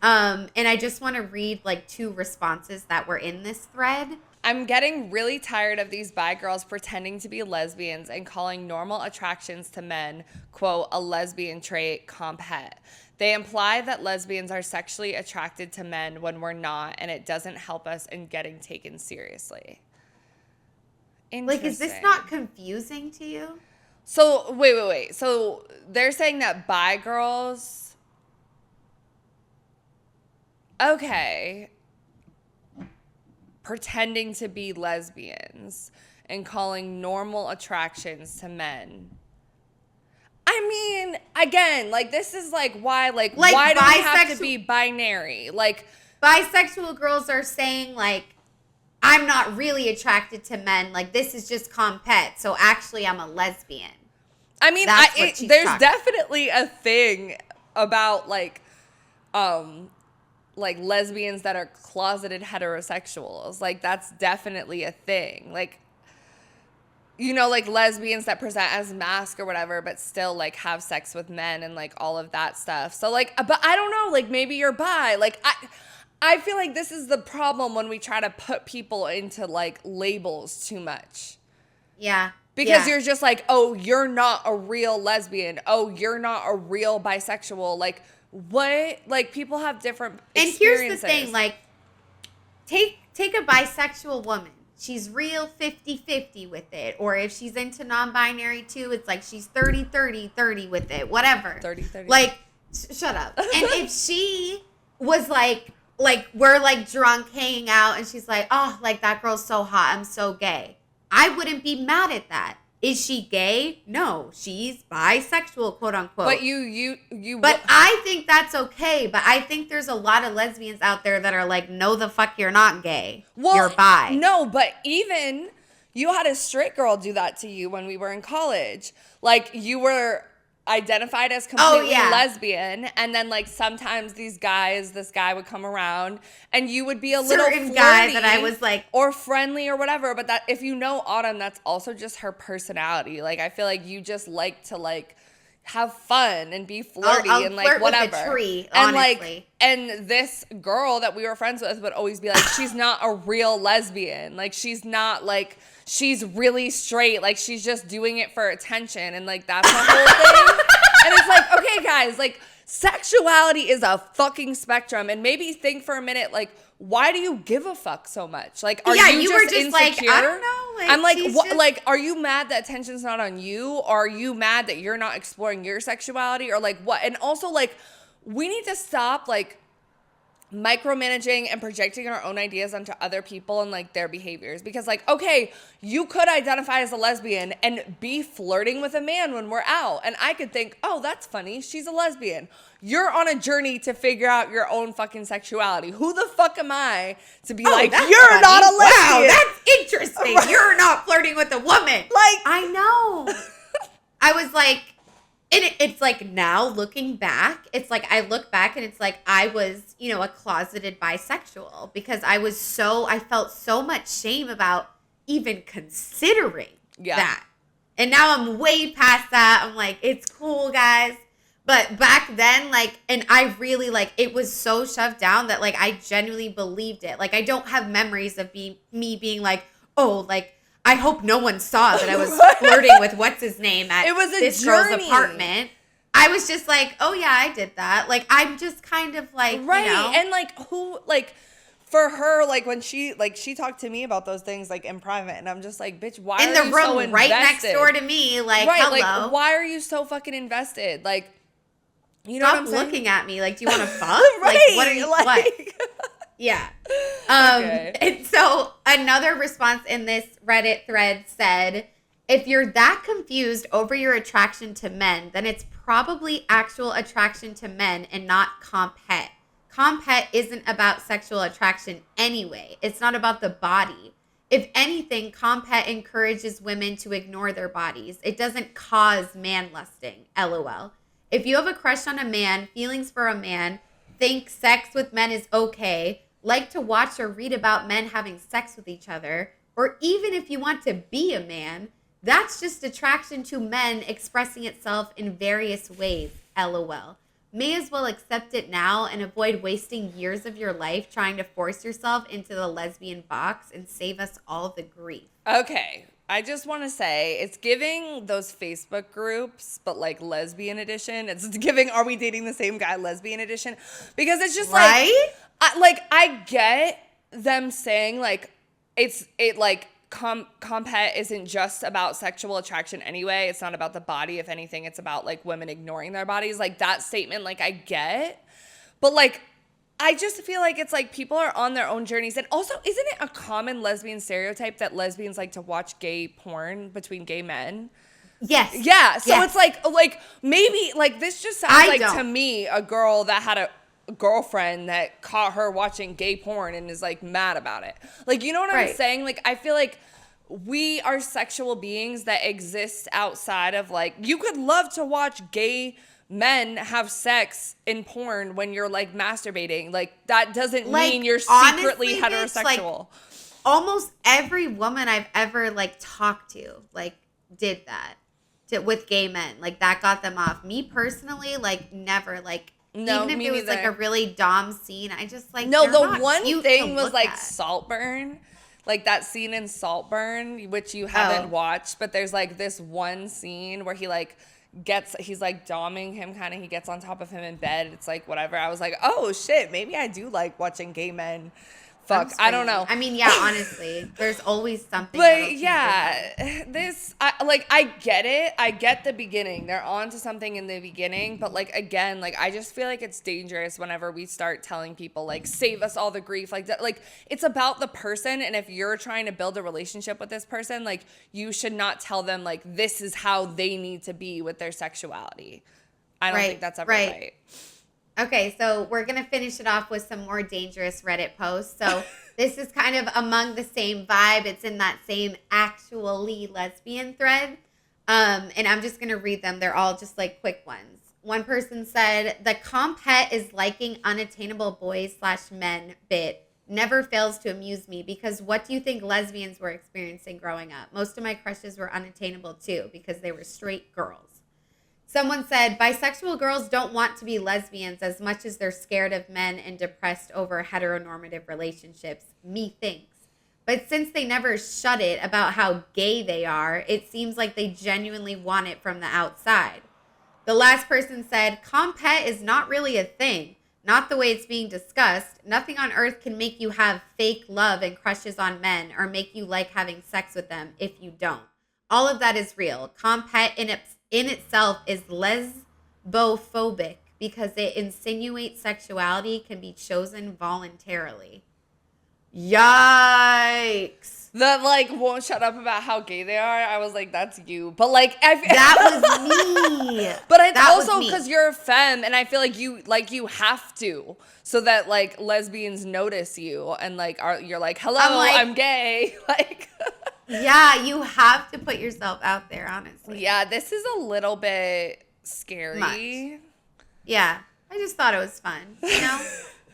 And I just want to read like 2 responses that were in this thread.
I'm getting really tired of these bi girls pretending to be lesbians and calling normal attractions to men, quote, a lesbian trait, Comphet. They imply that lesbians are sexually attracted to men when we're not, and it doesn't help us in getting taken seriously.
Like, is this not confusing to you?
So, wait. So they're saying that bi girls... Okay. Pretending to be lesbians and calling normal attractions to men. I mean, again, like this is like why do we have to be binary? Like
bisexual girls are saying like, I'm not really attracted to men. Like this is just Comphet. So actually I'm a lesbian.
I mean, there's definitely a thing about like, like lesbians that are closeted heterosexuals. Like that's definitely a thing. Like, you know, like lesbians that present as masc or whatever, but still like have sex with men and like all of that stuff. So like, but I don't know, like maybe you're bi. Like I feel like this is the problem when we try to put people into like labels too much.
Yeah.
Because you're just like, oh, you're not a real lesbian. Oh, you're not a real bisexual. Like, what? Like, people have different experiences.
And here's the thing, like, take a bisexual woman. She's real 50-50 with it. Or if she's into non-binary too, it's like she's 30-30-30 with it. Whatever.
30-30.
Like, shut up. And if she was like, we're like drunk hanging out and she's like, oh, like that girl's so hot. I'm so gay. I wouldn't be mad at that. Is she gay? No, she's bisexual, quote unquote.
But
But I think that's okay. But I think there's a lot of lesbians out there that are like, no, the fuck, you're not gay.
Well,
you're bi.
No, but even you had a straight girl do that to you when we were in college. Like you were identified as completely lesbian, and then like sometimes this guy would come around and you would be a little flirty
guy that I was like,
or friendly or whatever, but that if you know Autumn, that's also just her personality. Like I feel like you just like to like have fun and be flirty
I'll
and like
flirt
whatever.
With a tree,
and
honestly.
like and this girl that we were friends with would always be like, she's not a real lesbian. Like she's not like, she's really straight. Like she's just doing it for attention. And like that's the whole thing. And it's like, okay, guys, like sexuality is a fucking spectrum. And maybe think for a minute, like, why do you give a fuck so much? Like, are you just insecure?
Like, I don't know. Like,
I'm like, what? Like, are you mad that attention's not on you? Or are you mad that you're not exploring your sexuality? Or like what? And also like, we need to stop like micromanaging and projecting our own ideas onto other people and like their behaviors, because like, okay, you could identify as a lesbian and be flirting with a man when we're out, and I could think, oh, that's funny, she's a lesbian. You're on a journey to figure out your own fucking sexuality. Who the fuck am I to be like, you're
funny.
not a lesbian?
Wow, that's interesting. Right. You're not flirting with a woman.
Like,
I know. I was like, and it's like now looking back, it's like I look back and it's like I was, you know, a closeted bisexual because I felt so much shame about even considering that. And now I'm way past that. I'm like, it's cool, guys. But back then, like, and I really, like, it was so shoved down that, like, I genuinely believed it. Like, I don't have memories of me being like, oh, like, I hope no one saw that I was flirting with what's-his-name at this girl's apartment. I was just like, oh, yeah, I did that. Like, I'm just kind of like,
right.
You know?
And, like, who, like, for her, like, when she talked to me about those things, like, in private, and I'm just like, bitch, why are you so invested?
In the room right next door to me, like,
right,
hello.
Like, why are you so fucking invested? Like, you know
Stop
what I'm saying?
looking at me. Like, do you want to fuck?
Right.
Like, what are you, what? Yeah.
Okay.
And so another response in this Reddit thread said, if you're that confused over your attraction to men, then it's probably actual attraction to men and not comphet. Comphet isn't about sexual attraction anyway. It's not about the body. If anything, comphet encourages women to ignore their bodies. It doesn't cause man lusting. LOL. If you have a crush on a man, feelings for a man, think sex with men is okay, like to watch or read about men having sex with each other, or even if you want to be a man, that's just attraction to men expressing itself in various ways. LOL. May as well accept it now and avoid wasting years of your life trying to force yourself into the lesbian box and save us all the grief.
Okay. I just want to say it's giving those Facebook groups, but like lesbian edition. It's giving Are We Dating the Same Guy lesbian edition, because it's just
right?
I get them saying like comphet isn't just about sexual attraction anyway. It's not about the body. If anything, it's about like women ignoring their bodies. Like that statement, like I get, but like I just feel like it's like people are on their own journeys. And also, isn't it a common lesbian stereotype that lesbians like to watch gay porn between gay men?
Yes.
Yeah. So
yes.
It's like maybe like this just sounds to me a girl that had a girlfriend that caught her watching gay porn and is like mad about it. Like, you know what I'm saying? Like, I feel like we are sexual beings that exist outside of like, you could love to watch gay men have sex in porn when you're like masturbating. Like that doesn't
Like,
mean you're
honestly,
secretly
bitch, like,
heterosexual.
almost every woman I've ever like talked to like did that with gay men. Like that got them off. Me personally, like never. Like
No,
even if
me
it was like
neither.
a really dom scene, I just like
No,
they're
the
not
one
cute
thing
to
was
look
like
at.
Saltburn. Like that scene in Saltburn, which you haven't watched, but there's like this one scene where he like he's like doming him kind of, he gets on top of him in bed. It's like whatever. I was like, oh shit, maybe I do like watching gay men. Fuck, I don't know.
I mean, yeah, honestly, there's always something.
But yeah, I get it. I get the beginning. They're on to something in the beginning. But like, again, like, I just feel like it's dangerous whenever we start telling people like, save us all the grief. Like that, like it's about the person. And if you're trying to build a relationship with this person, like you should not tell them like, this is how they need to be with their sexuality. I don't think that's ever right.
Okay, so we're going to finish it off with some more dangerous Reddit posts. So this is kind of among the same vibe. It's in that same actually lesbian thread. And I'm just going to read them. They're all just like quick ones. One person said, the Comphet is liking unattainable boys/men bit never fails to amuse me because what do you think lesbians were experiencing growing up? Most of my crushes were unattainable too because they were straight girls. Someone said, bisexual girls don't want to be lesbians as much as they're scared of men and depressed over heteronormative relationships. Methinks. But since they never shut it about how gay they are, it seems like they genuinely want it from the outside. The last person said, Comphet is not really a thing. Not the way it's being discussed. Nothing on earth can make you have fake love and crushes on men or make you like having sex with them if you don't. All of that is real. Comphet in itself is lesbophobic because it insinuates sexuality can be chosen voluntarily. Yikes.
That like won't shut up about how gay they are. I was like, that's you. But like
that was me.
But it's also because you're a femme, and I feel like you have to, so that like lesbians notice you and like you're like, hello, I'm gay. Like
yeah, you have to put yourself out there, honestly.
Yeah, this is a little bit scary.
Much. Yeah, I just thought it was fun, you know?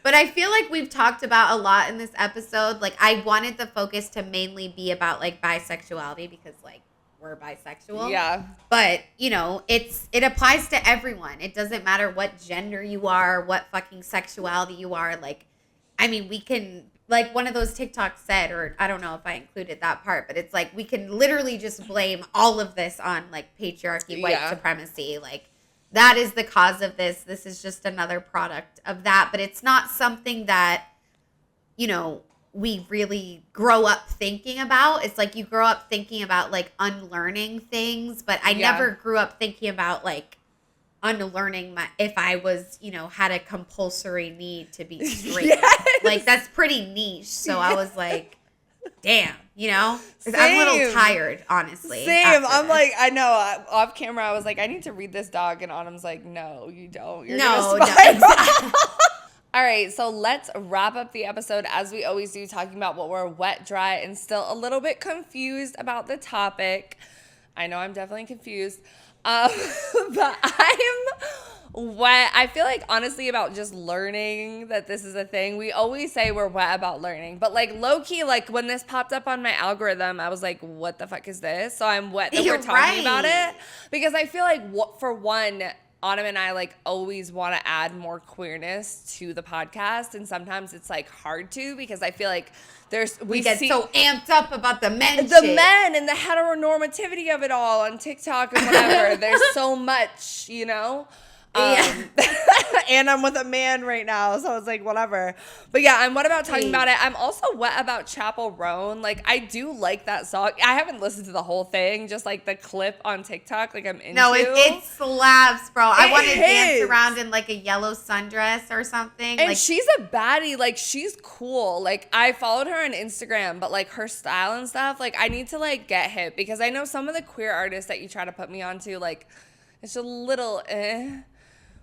But I feel like we've talked about a lot in this episode. Like, I wanted the focus to mainly be about, like, bisexuality because, like, we're bisexual.
Yeah.
But, you know, it applies to everyone. It doesn't matter what gender you are, what fucking sexuality you are. Like, I mean, we can, like, one of those TikToks said, or I don't know if I included that part, but it's like we can literally just blame all of this on, like, patriarchy, white supremacy. Like, that is the cause of this. This is just another product of that. But it's not something that, you know, we really grow up thinking about. It's like you grow up thinking about, like, unlearning things. But I never grew up thinking about, like, unlearning if I was, you know, had a compulsory need to be straight. Yes. Like, that's pretty niche. So I was like, damn, you know? I'm a little tired, honestly.
Same. I'm like, I know. Off camera, I was like, I need to read this dog. And Autumn's like, no, you don't. You're gonna spy.
Exactly.
All right, so let's wrap up the episode as we always do, talking about what we're wet, dry, and still a little bit confused about the topic. I know I'm definitely confused. But I'm wet. I feel like, honestly, about just learning that this is a thing. We always say we're wet about learning. But, like, low-key, like, when this popped up on my algorithm, I was like, what the fuck is this? So I'm wet that we're talking about it. Because I feel like, for one, Autumn and I, like, always want to add more queerness to the podcast. And sometimes it's, like, hard to because I feel like we
get so amped up about the men
men and the heteronormativity of it all on TikTok and whatever. There's so much, you know? And I'm with a man right now, so it's like whatever. But yeah, I'm wet about talking about it. I'm also wet about Chappelle Roan. Like, I do like that song. I haven't listened to the whole thing, just like the clip on TikTok. Like, I'm into.
No, it slaps, bro. I want to dance around in like a yellow sundress or something.
And
like,
she's a baddie. Like, she's cool. Like, I followed her on Instagram, but like her style and stuff, like, I need to like get hip because I know some of the queer artists that you try to put me onto, like, it's a little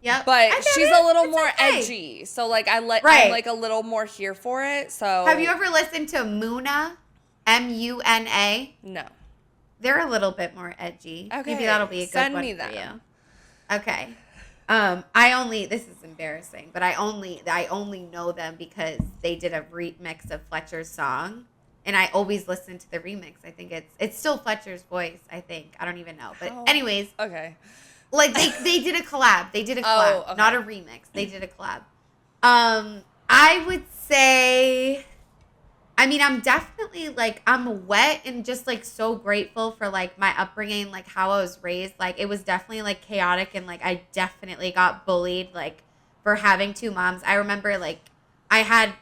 Yep.
But she's a little more edgy. So, like, I'm, like, a little more here for it. So,
have you ever listened to Muna? M-U-N-A?
No.
They're a little bit more edgy.
Okay.
Maybe that'll be a good one
Send me
for
that.
you. Okay. This is embarrassing, but I only know them because they did a remix of Fletcher's song, and I always listen to the remix. I think it's still Fletcher's voice, I think. I don't even know. But anyways,
Okay.
like they did a collab. They did a collab,
Oh, okay.
not a remix. They did a collab. I would say, I mean, I'm definitely like, I'm wet and just like so grateful for like my upbringing, like how I was raised. Like it was definitely like chaotic, and like I definitely got bullied like for having two moms. I remember like I had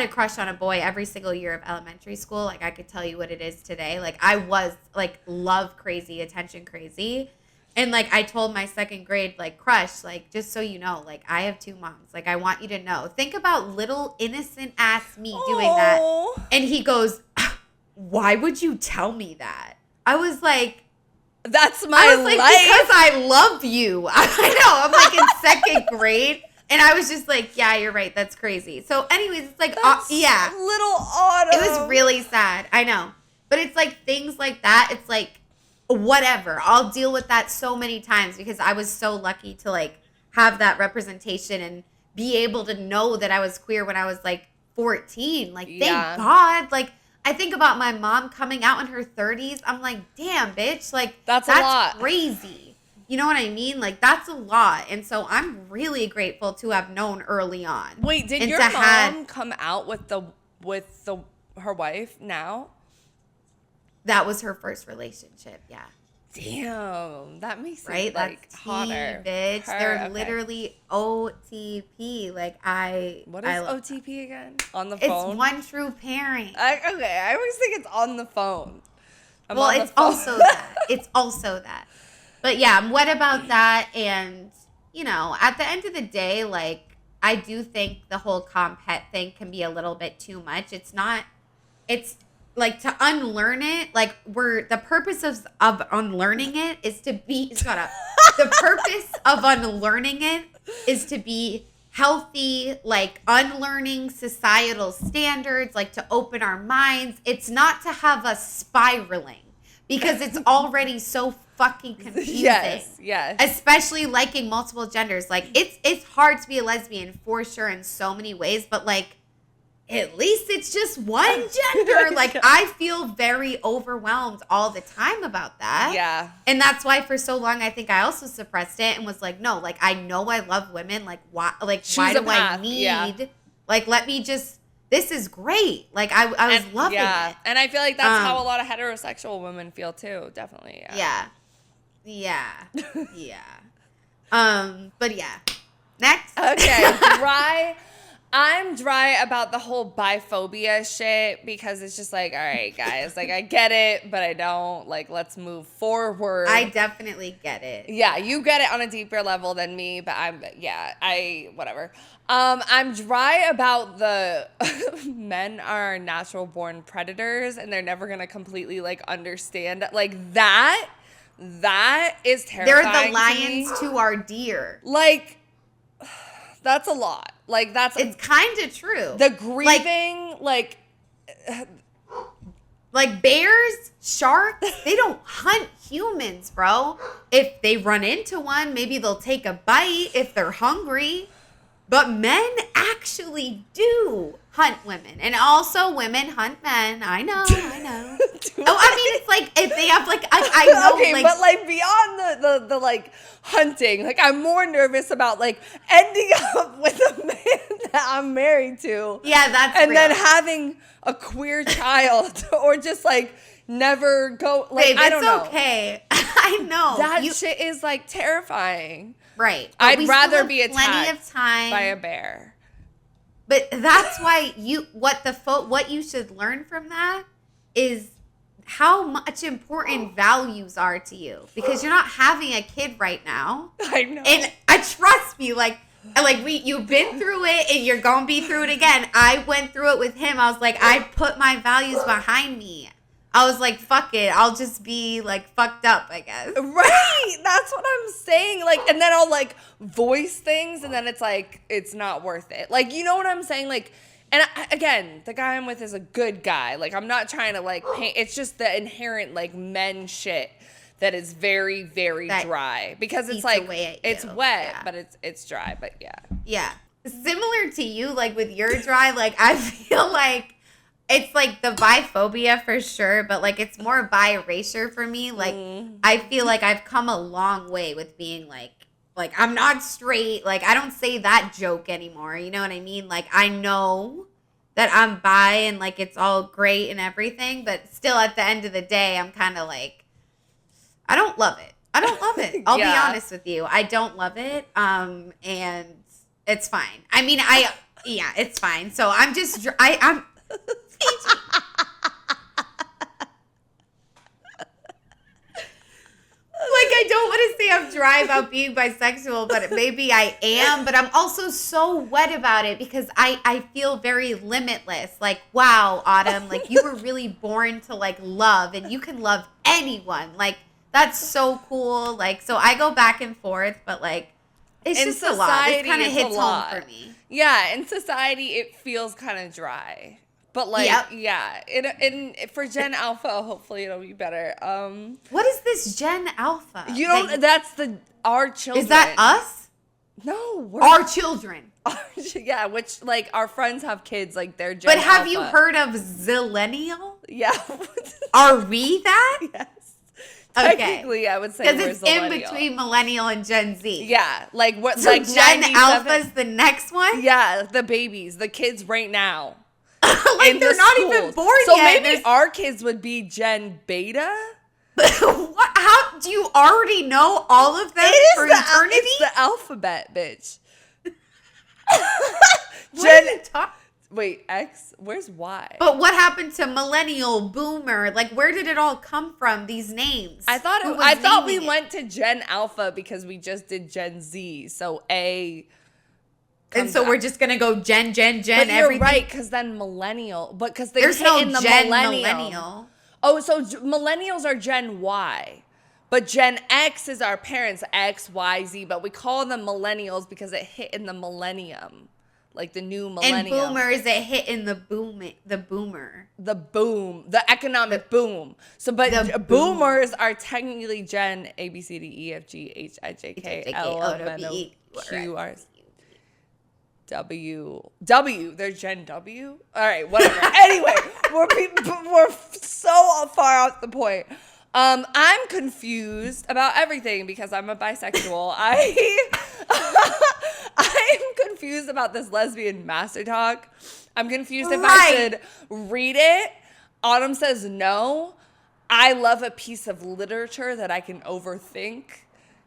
a crush on a boy every single year of elementary school. Like I could tell you what it is today. Like I was like love crazy, attention crazy. And like I told my second grade like crush, like, just so you know, like I have two moms. Like I want you to know. Think about little innocent ass me doing that. And he goes, "Why would you tell me that?" I was like,
That's my
I was like,
life.
because I love you. I know. I'm like in second grade. And I was just like, yeah, you're right. That's crazy. So anyways, it's like, yeah.
Little Autumn.
It was really sad. I know. But it's like things like that. It's like, whatever. I'll deal with that so many times because I was so lucky to like have that representation and be able to know that I was queer when I was like 14. Like, thank God. Like, I think about my mom coming out in her 30s. I'm like, damn, bitch. Like,
That's a lot.
crazy. You know what I mean? Like, that's a lot. And so I'm really grateful to have known early on.
Wait, did
and
your mom come out with her wife now?
That was her first relationship, yeah.
Damn, that makes
right?
it like
That's
hotter.
bitch. They're
Okay.
literally OTP. Like
What is OTP again? On the
It's
phone?
one true parent.
Okay, I always think it's on the phone.
It's also that. It's also that. But yeah, what about that? And, you know, at the end of the day, like, I do think the whole Comphet thing can be a little bit too much. It's like to unlearn it, like the purpose of unlearning it is to be, shut up. The purpose of unlearning it is to be healthy, like unlearning societal standards, like to open our minds. It's not to have us spiraling because it's already so fucking confusing.
Yes.
Especially liking multiple genders. Like it's hard to be a lesbian for sure in so many ways, but like at least it's just one gender. Like I feel very overwhelmed all the time about that.
Yeah.
And that's why for so long I think I also suppressed it and was like, no, like I know I love women. Like why why do I need like let me just this is great. Like I was loving it.
And I feel like that's how a lot of heterosexual women feel too, definitely.
Yeah. But yeah. Next.
Okay. I'm dry about the whole biphobia shit because it's just like, all right, guys, like I get it, but I don't. Like, let's move forward.
I definitely get it.
Yeah, you get it on a deeper level than me, but whatever. I'm dry about the men are natural born predators and they're never gonna completely like understand like that. That is terrifying.
They're the lions to our deer.
Like, that's a lot. Like
it's kind of true.
The grieving, like
bears, sharks, they don't hunt humans, bro. If they run into one, maybe they'll take a bite if they're hungry. But men actually do hunt women. And also women hunt men. I know. I mean, it's like if they have like, I know.
Okay, but like beyond the like hunting, like I'm more nervous about like ending up with a man that I'm married to.
Yeah, that's
and
real.
then having a queer child or just like never go. Like,
Babe,
I don't know.
It's okay. I know.
That shit is like terrifying.
Right.
I'd rather be
plenty
attacked
of time
by a bear.
But that's why what you should learn from that is how much important values are to you because you're not having a kid right now.
I know.
And I trust me, you've been through it and you're gonna be through it again. I went through it with him. I was like, I put my values behind me. I was like, fuck it. I'll just be like fucked up, I guess.
Right. That's what I'm saying. Like, and then I'll like voice things and then it's like, it's not worth it. Like, you know what I'm saying? Like, and again, the guy I'm with is a good guy. Like, I'm not trying to like paint. It's just the inherent like men shit that is very, very
That
dry because it's
eats
like
away at
it's
you.
wet,
Yeah.
but it's dry. But yeah.
Yeah. Similar to you, like with your dry, like I feel like it's like the biphobia for sure, but like it's more bi erasure for me. Like I feel like I've come a long way with being like I'm not straight. Like I don't say that joke anymore. You know what I mean? Like I know that I'm bi and like it's all great and everything, but still at the end of the day, I'm kind of like I don't love it. I don't love it. I'll be honest with you. I don't love it. And it's fine. I mean, yeah, it's fine. So I'm just I'm like, I don't want to say I'm dry about being bisexual, but maybe I am. But I'm also so wet about it because I feel very limitless. Like, wow, Autumn, like you were really born to like love and you can love anyone. Like, that's so cool. Like, so I go back and forth, but like, it's
In
just a lot. It
society,
kind of
it's
hits
a
home
lot.
for me.
Yeah, in society, it feels kind of dry. But like,
Yep.
yeah, for Gen Alpha, hopefully it'll be better.
What is this Gen Alpha?
You don't. That's our children.
Is that us?
No, we're
Our children.
yeah, which like our friends have kids, like they're Gen
But have you
Alpha.
heard of Zillennial?
Yeah.
Are we that?
Yes.
Okay.
Technically, I would say
Because
we're
it's in
Zillennial.
between millennial and Gen Z.
Yeah, like what?
So
like
Gen
97
Alpha's the next one?
Yeah, the babies, the kids right now.
Like
in
they're
the
not even
schools.
born
so
yet.
maybe
There's-
our kids would be Gen Beta.
What? How do you already know all of them for eternity?
It's the alphabet, bitch.
What are you talking?
Wait, X? Where's Y?
But what happened to millennial, boomer? Like, where did it all come from? These names.
I thought
Who was
we
naming it?
went to Gen Alpha because we just did Gen Z. So A.
And so we're just gonna go Gen,
But
everything.
you're right, because then millennial. But because they
There's
hit
no
in the
Gen
millennial. Oh, so millennials are Gen Y. But Gen X is our parents, X, Y, Z. But we call them millennials because it hit in the millennium. Like the new millennium.
And boomers, it hit in the boomer.
The boom, the economic boom. So, but
The
boomers are technically Gen A, B, C, D, E, F, G, H, I, J, K, L, M, N, O, Q, R, S, W. They're Gen W. All right, whatever. Anyway, we're so far off the point. I'm confused about everything because I'm a bisexual. I'm confused about this lesbian master talk. I'm confused if I should read it. Autumn says no. I love a piece of literature that I can overthink.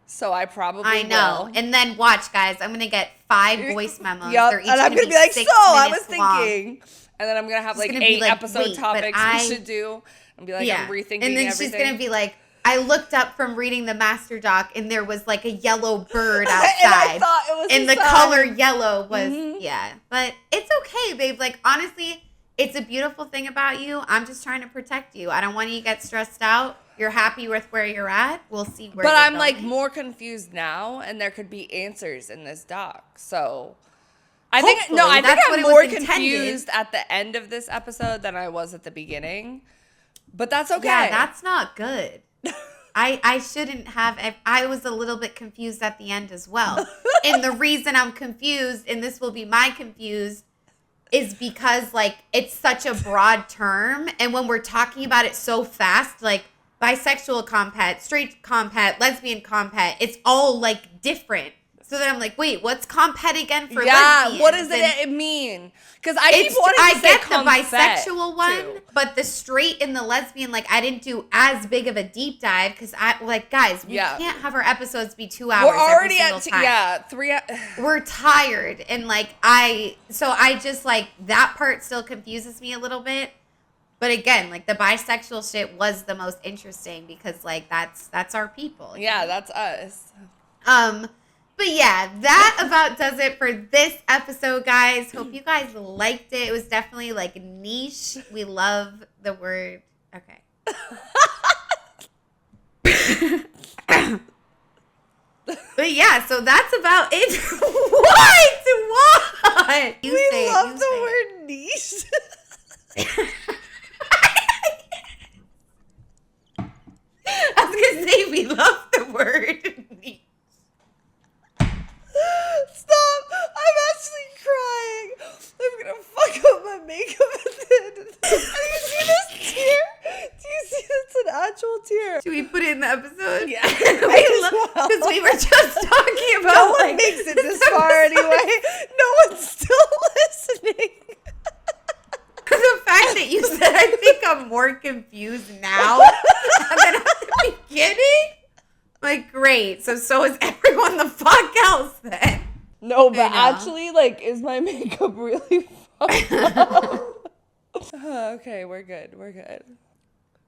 So I probably
I know.
will.
And then watch, guys. I'm gonna get 5 voice memos.
Yup.
They're each
And I'm
gonna
gonna be like,
6
so I was
minutes long.
thinking. And then I'm gonna have like
gonna be
8
like,
episode
wait, but
topics we should do. And be like, I'm rethinking
and then
everything.
she's gonna be like, I looked up from reading the master doc, and there was like a yellow bird outside,
And I thought it was
and
the
the
sun.
color yellow was yeah. But it's okay, babe. Like honestly, it's a beautiful thing about you. I'm just trying to protect you. I don't want you to get stressed out. You're happy with where you're at. We'll see where.
But
you're
I'm
going.
like more confused now, and there could be answers in this doc. So I think
Hopefully,
I think
that's
I'm
what it was
more
intended.
confused at the end of this episode than I was at the beginning. But that's okay.
Yeah, that's not good. I shouldn't have. I was a little bit confused at the end as well. And the reason I'm confused, and this will be my confused, is because like it's such a broad term, and when we're talking about it so fast, like bisexual comphet, straight comphet, lesbian comphet, it's all like different. So then I'm like, wait, what's comphet again for lesbians?
What does
And
it mean? Because I keep wanting to
I
say
get the
Comphet,
bisexual one,
too.
but the straight and the lesbian, like I didn't do as big of a deep dive because I like guys, we can't have our episodes be 2 hours.
We're already
every
at
single time.
3.
We're tired, and like I just like that part still confuses me a little bit. But again, like the bisexual shit was the most interesting because like that's our people.
Yeah, that's us.
But yeah, that about does it for this episode, guys. Hope you guys liked it. It was definitely like niche. We love the word. Okay. But yeah, so that's about it. What? You
We
say it,
love
you
the
say it.
word niche.
I was gonna say I'm more confused now than at the beginning. Like, great. So is everyone the fuck else then.
No, but actually, like, is my makeup really fucked up? Okay, we're good. We're good.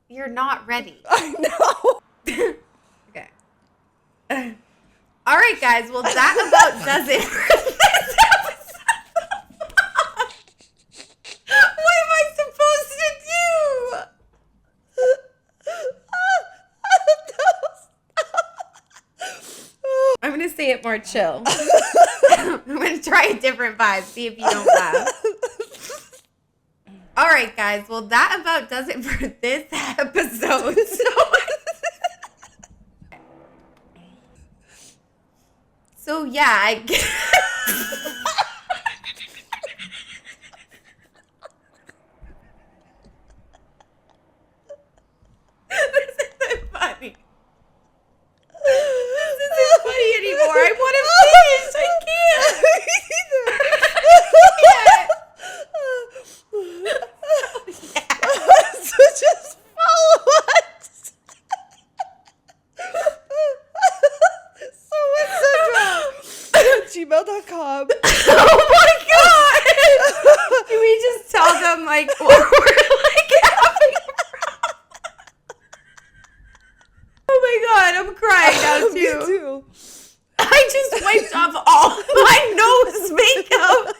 You're not ready.
I know.
Okay. All right, guys. Well, that about does it for this episode. What am I supposed to do? I'm going to say it more chill. I'm going to try a different vibe. See if you don't laugh. All right, guys. Well, that about does it for this episode. So yeah, I guess. This isn't funny. This isn't funny anymore. I want to finish. I can't.
So just follow us. gmail.com.
Oh my god! Can we just tell them like what we're like having? Oh my god, I'm crying now too.
Me too.
I just wiped off all my nose makeup.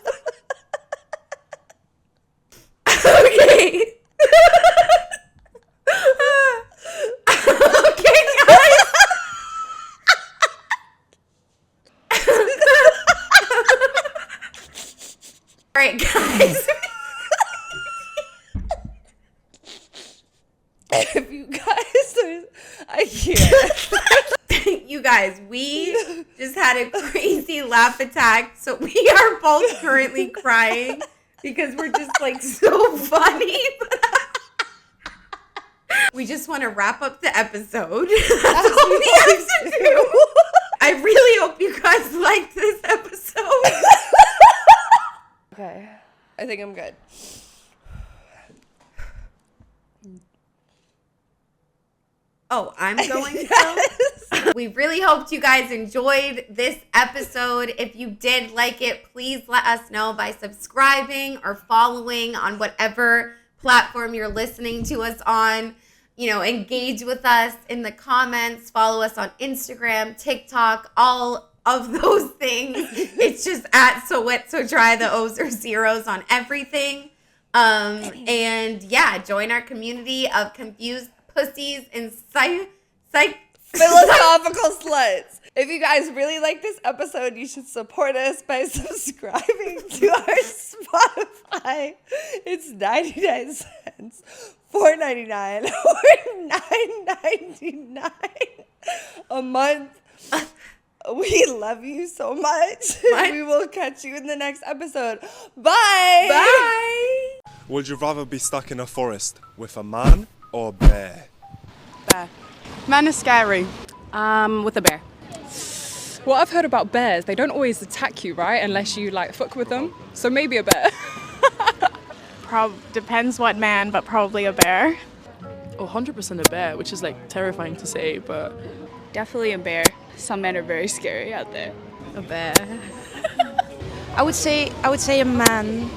Okay. Okay, guys. All right, guys.
If you guys are, I can't.
You guys, we just had a crazy laugh attack, so we are both currently crying because we're just like so funny. We just want to wrap up the episode. That's all we have to do. I really hope you guys liked this episode.
Okay, I think I'm good.
Oh, I'm going to. We really hoped you guys enjoyed this episode. If you did like it, please let us know by subscribing or following on whatever platform you're listening to us on. You know, engage with us in the comments, follow us on Instagram, TikTok, all of those things. It's just at So Wet So Dry. The O's are zeros on everything. And yeah, join our community of confused pussies and
Philosophical sluts. If you guys really like this episode, you should support us by subscribing to our Spotify. It's 99 cents, $4.99, or $9.99 a month. We love you so much. We will catch you in the next episode. Bye.
Bye.
Would you rather be stuck in a forest with a man or a bear?
Bear. Man is scary.
With a bear.
What I've heard about bears, they don't always attack you, right? Unless you like fuck with them. So maybe a bear.
Depends what man, but probably a bear.
Oh, 100% a bear, which is like terrifying to say, but
Definitely a bear. Some men are very scary out there.
A bear. I would say a man.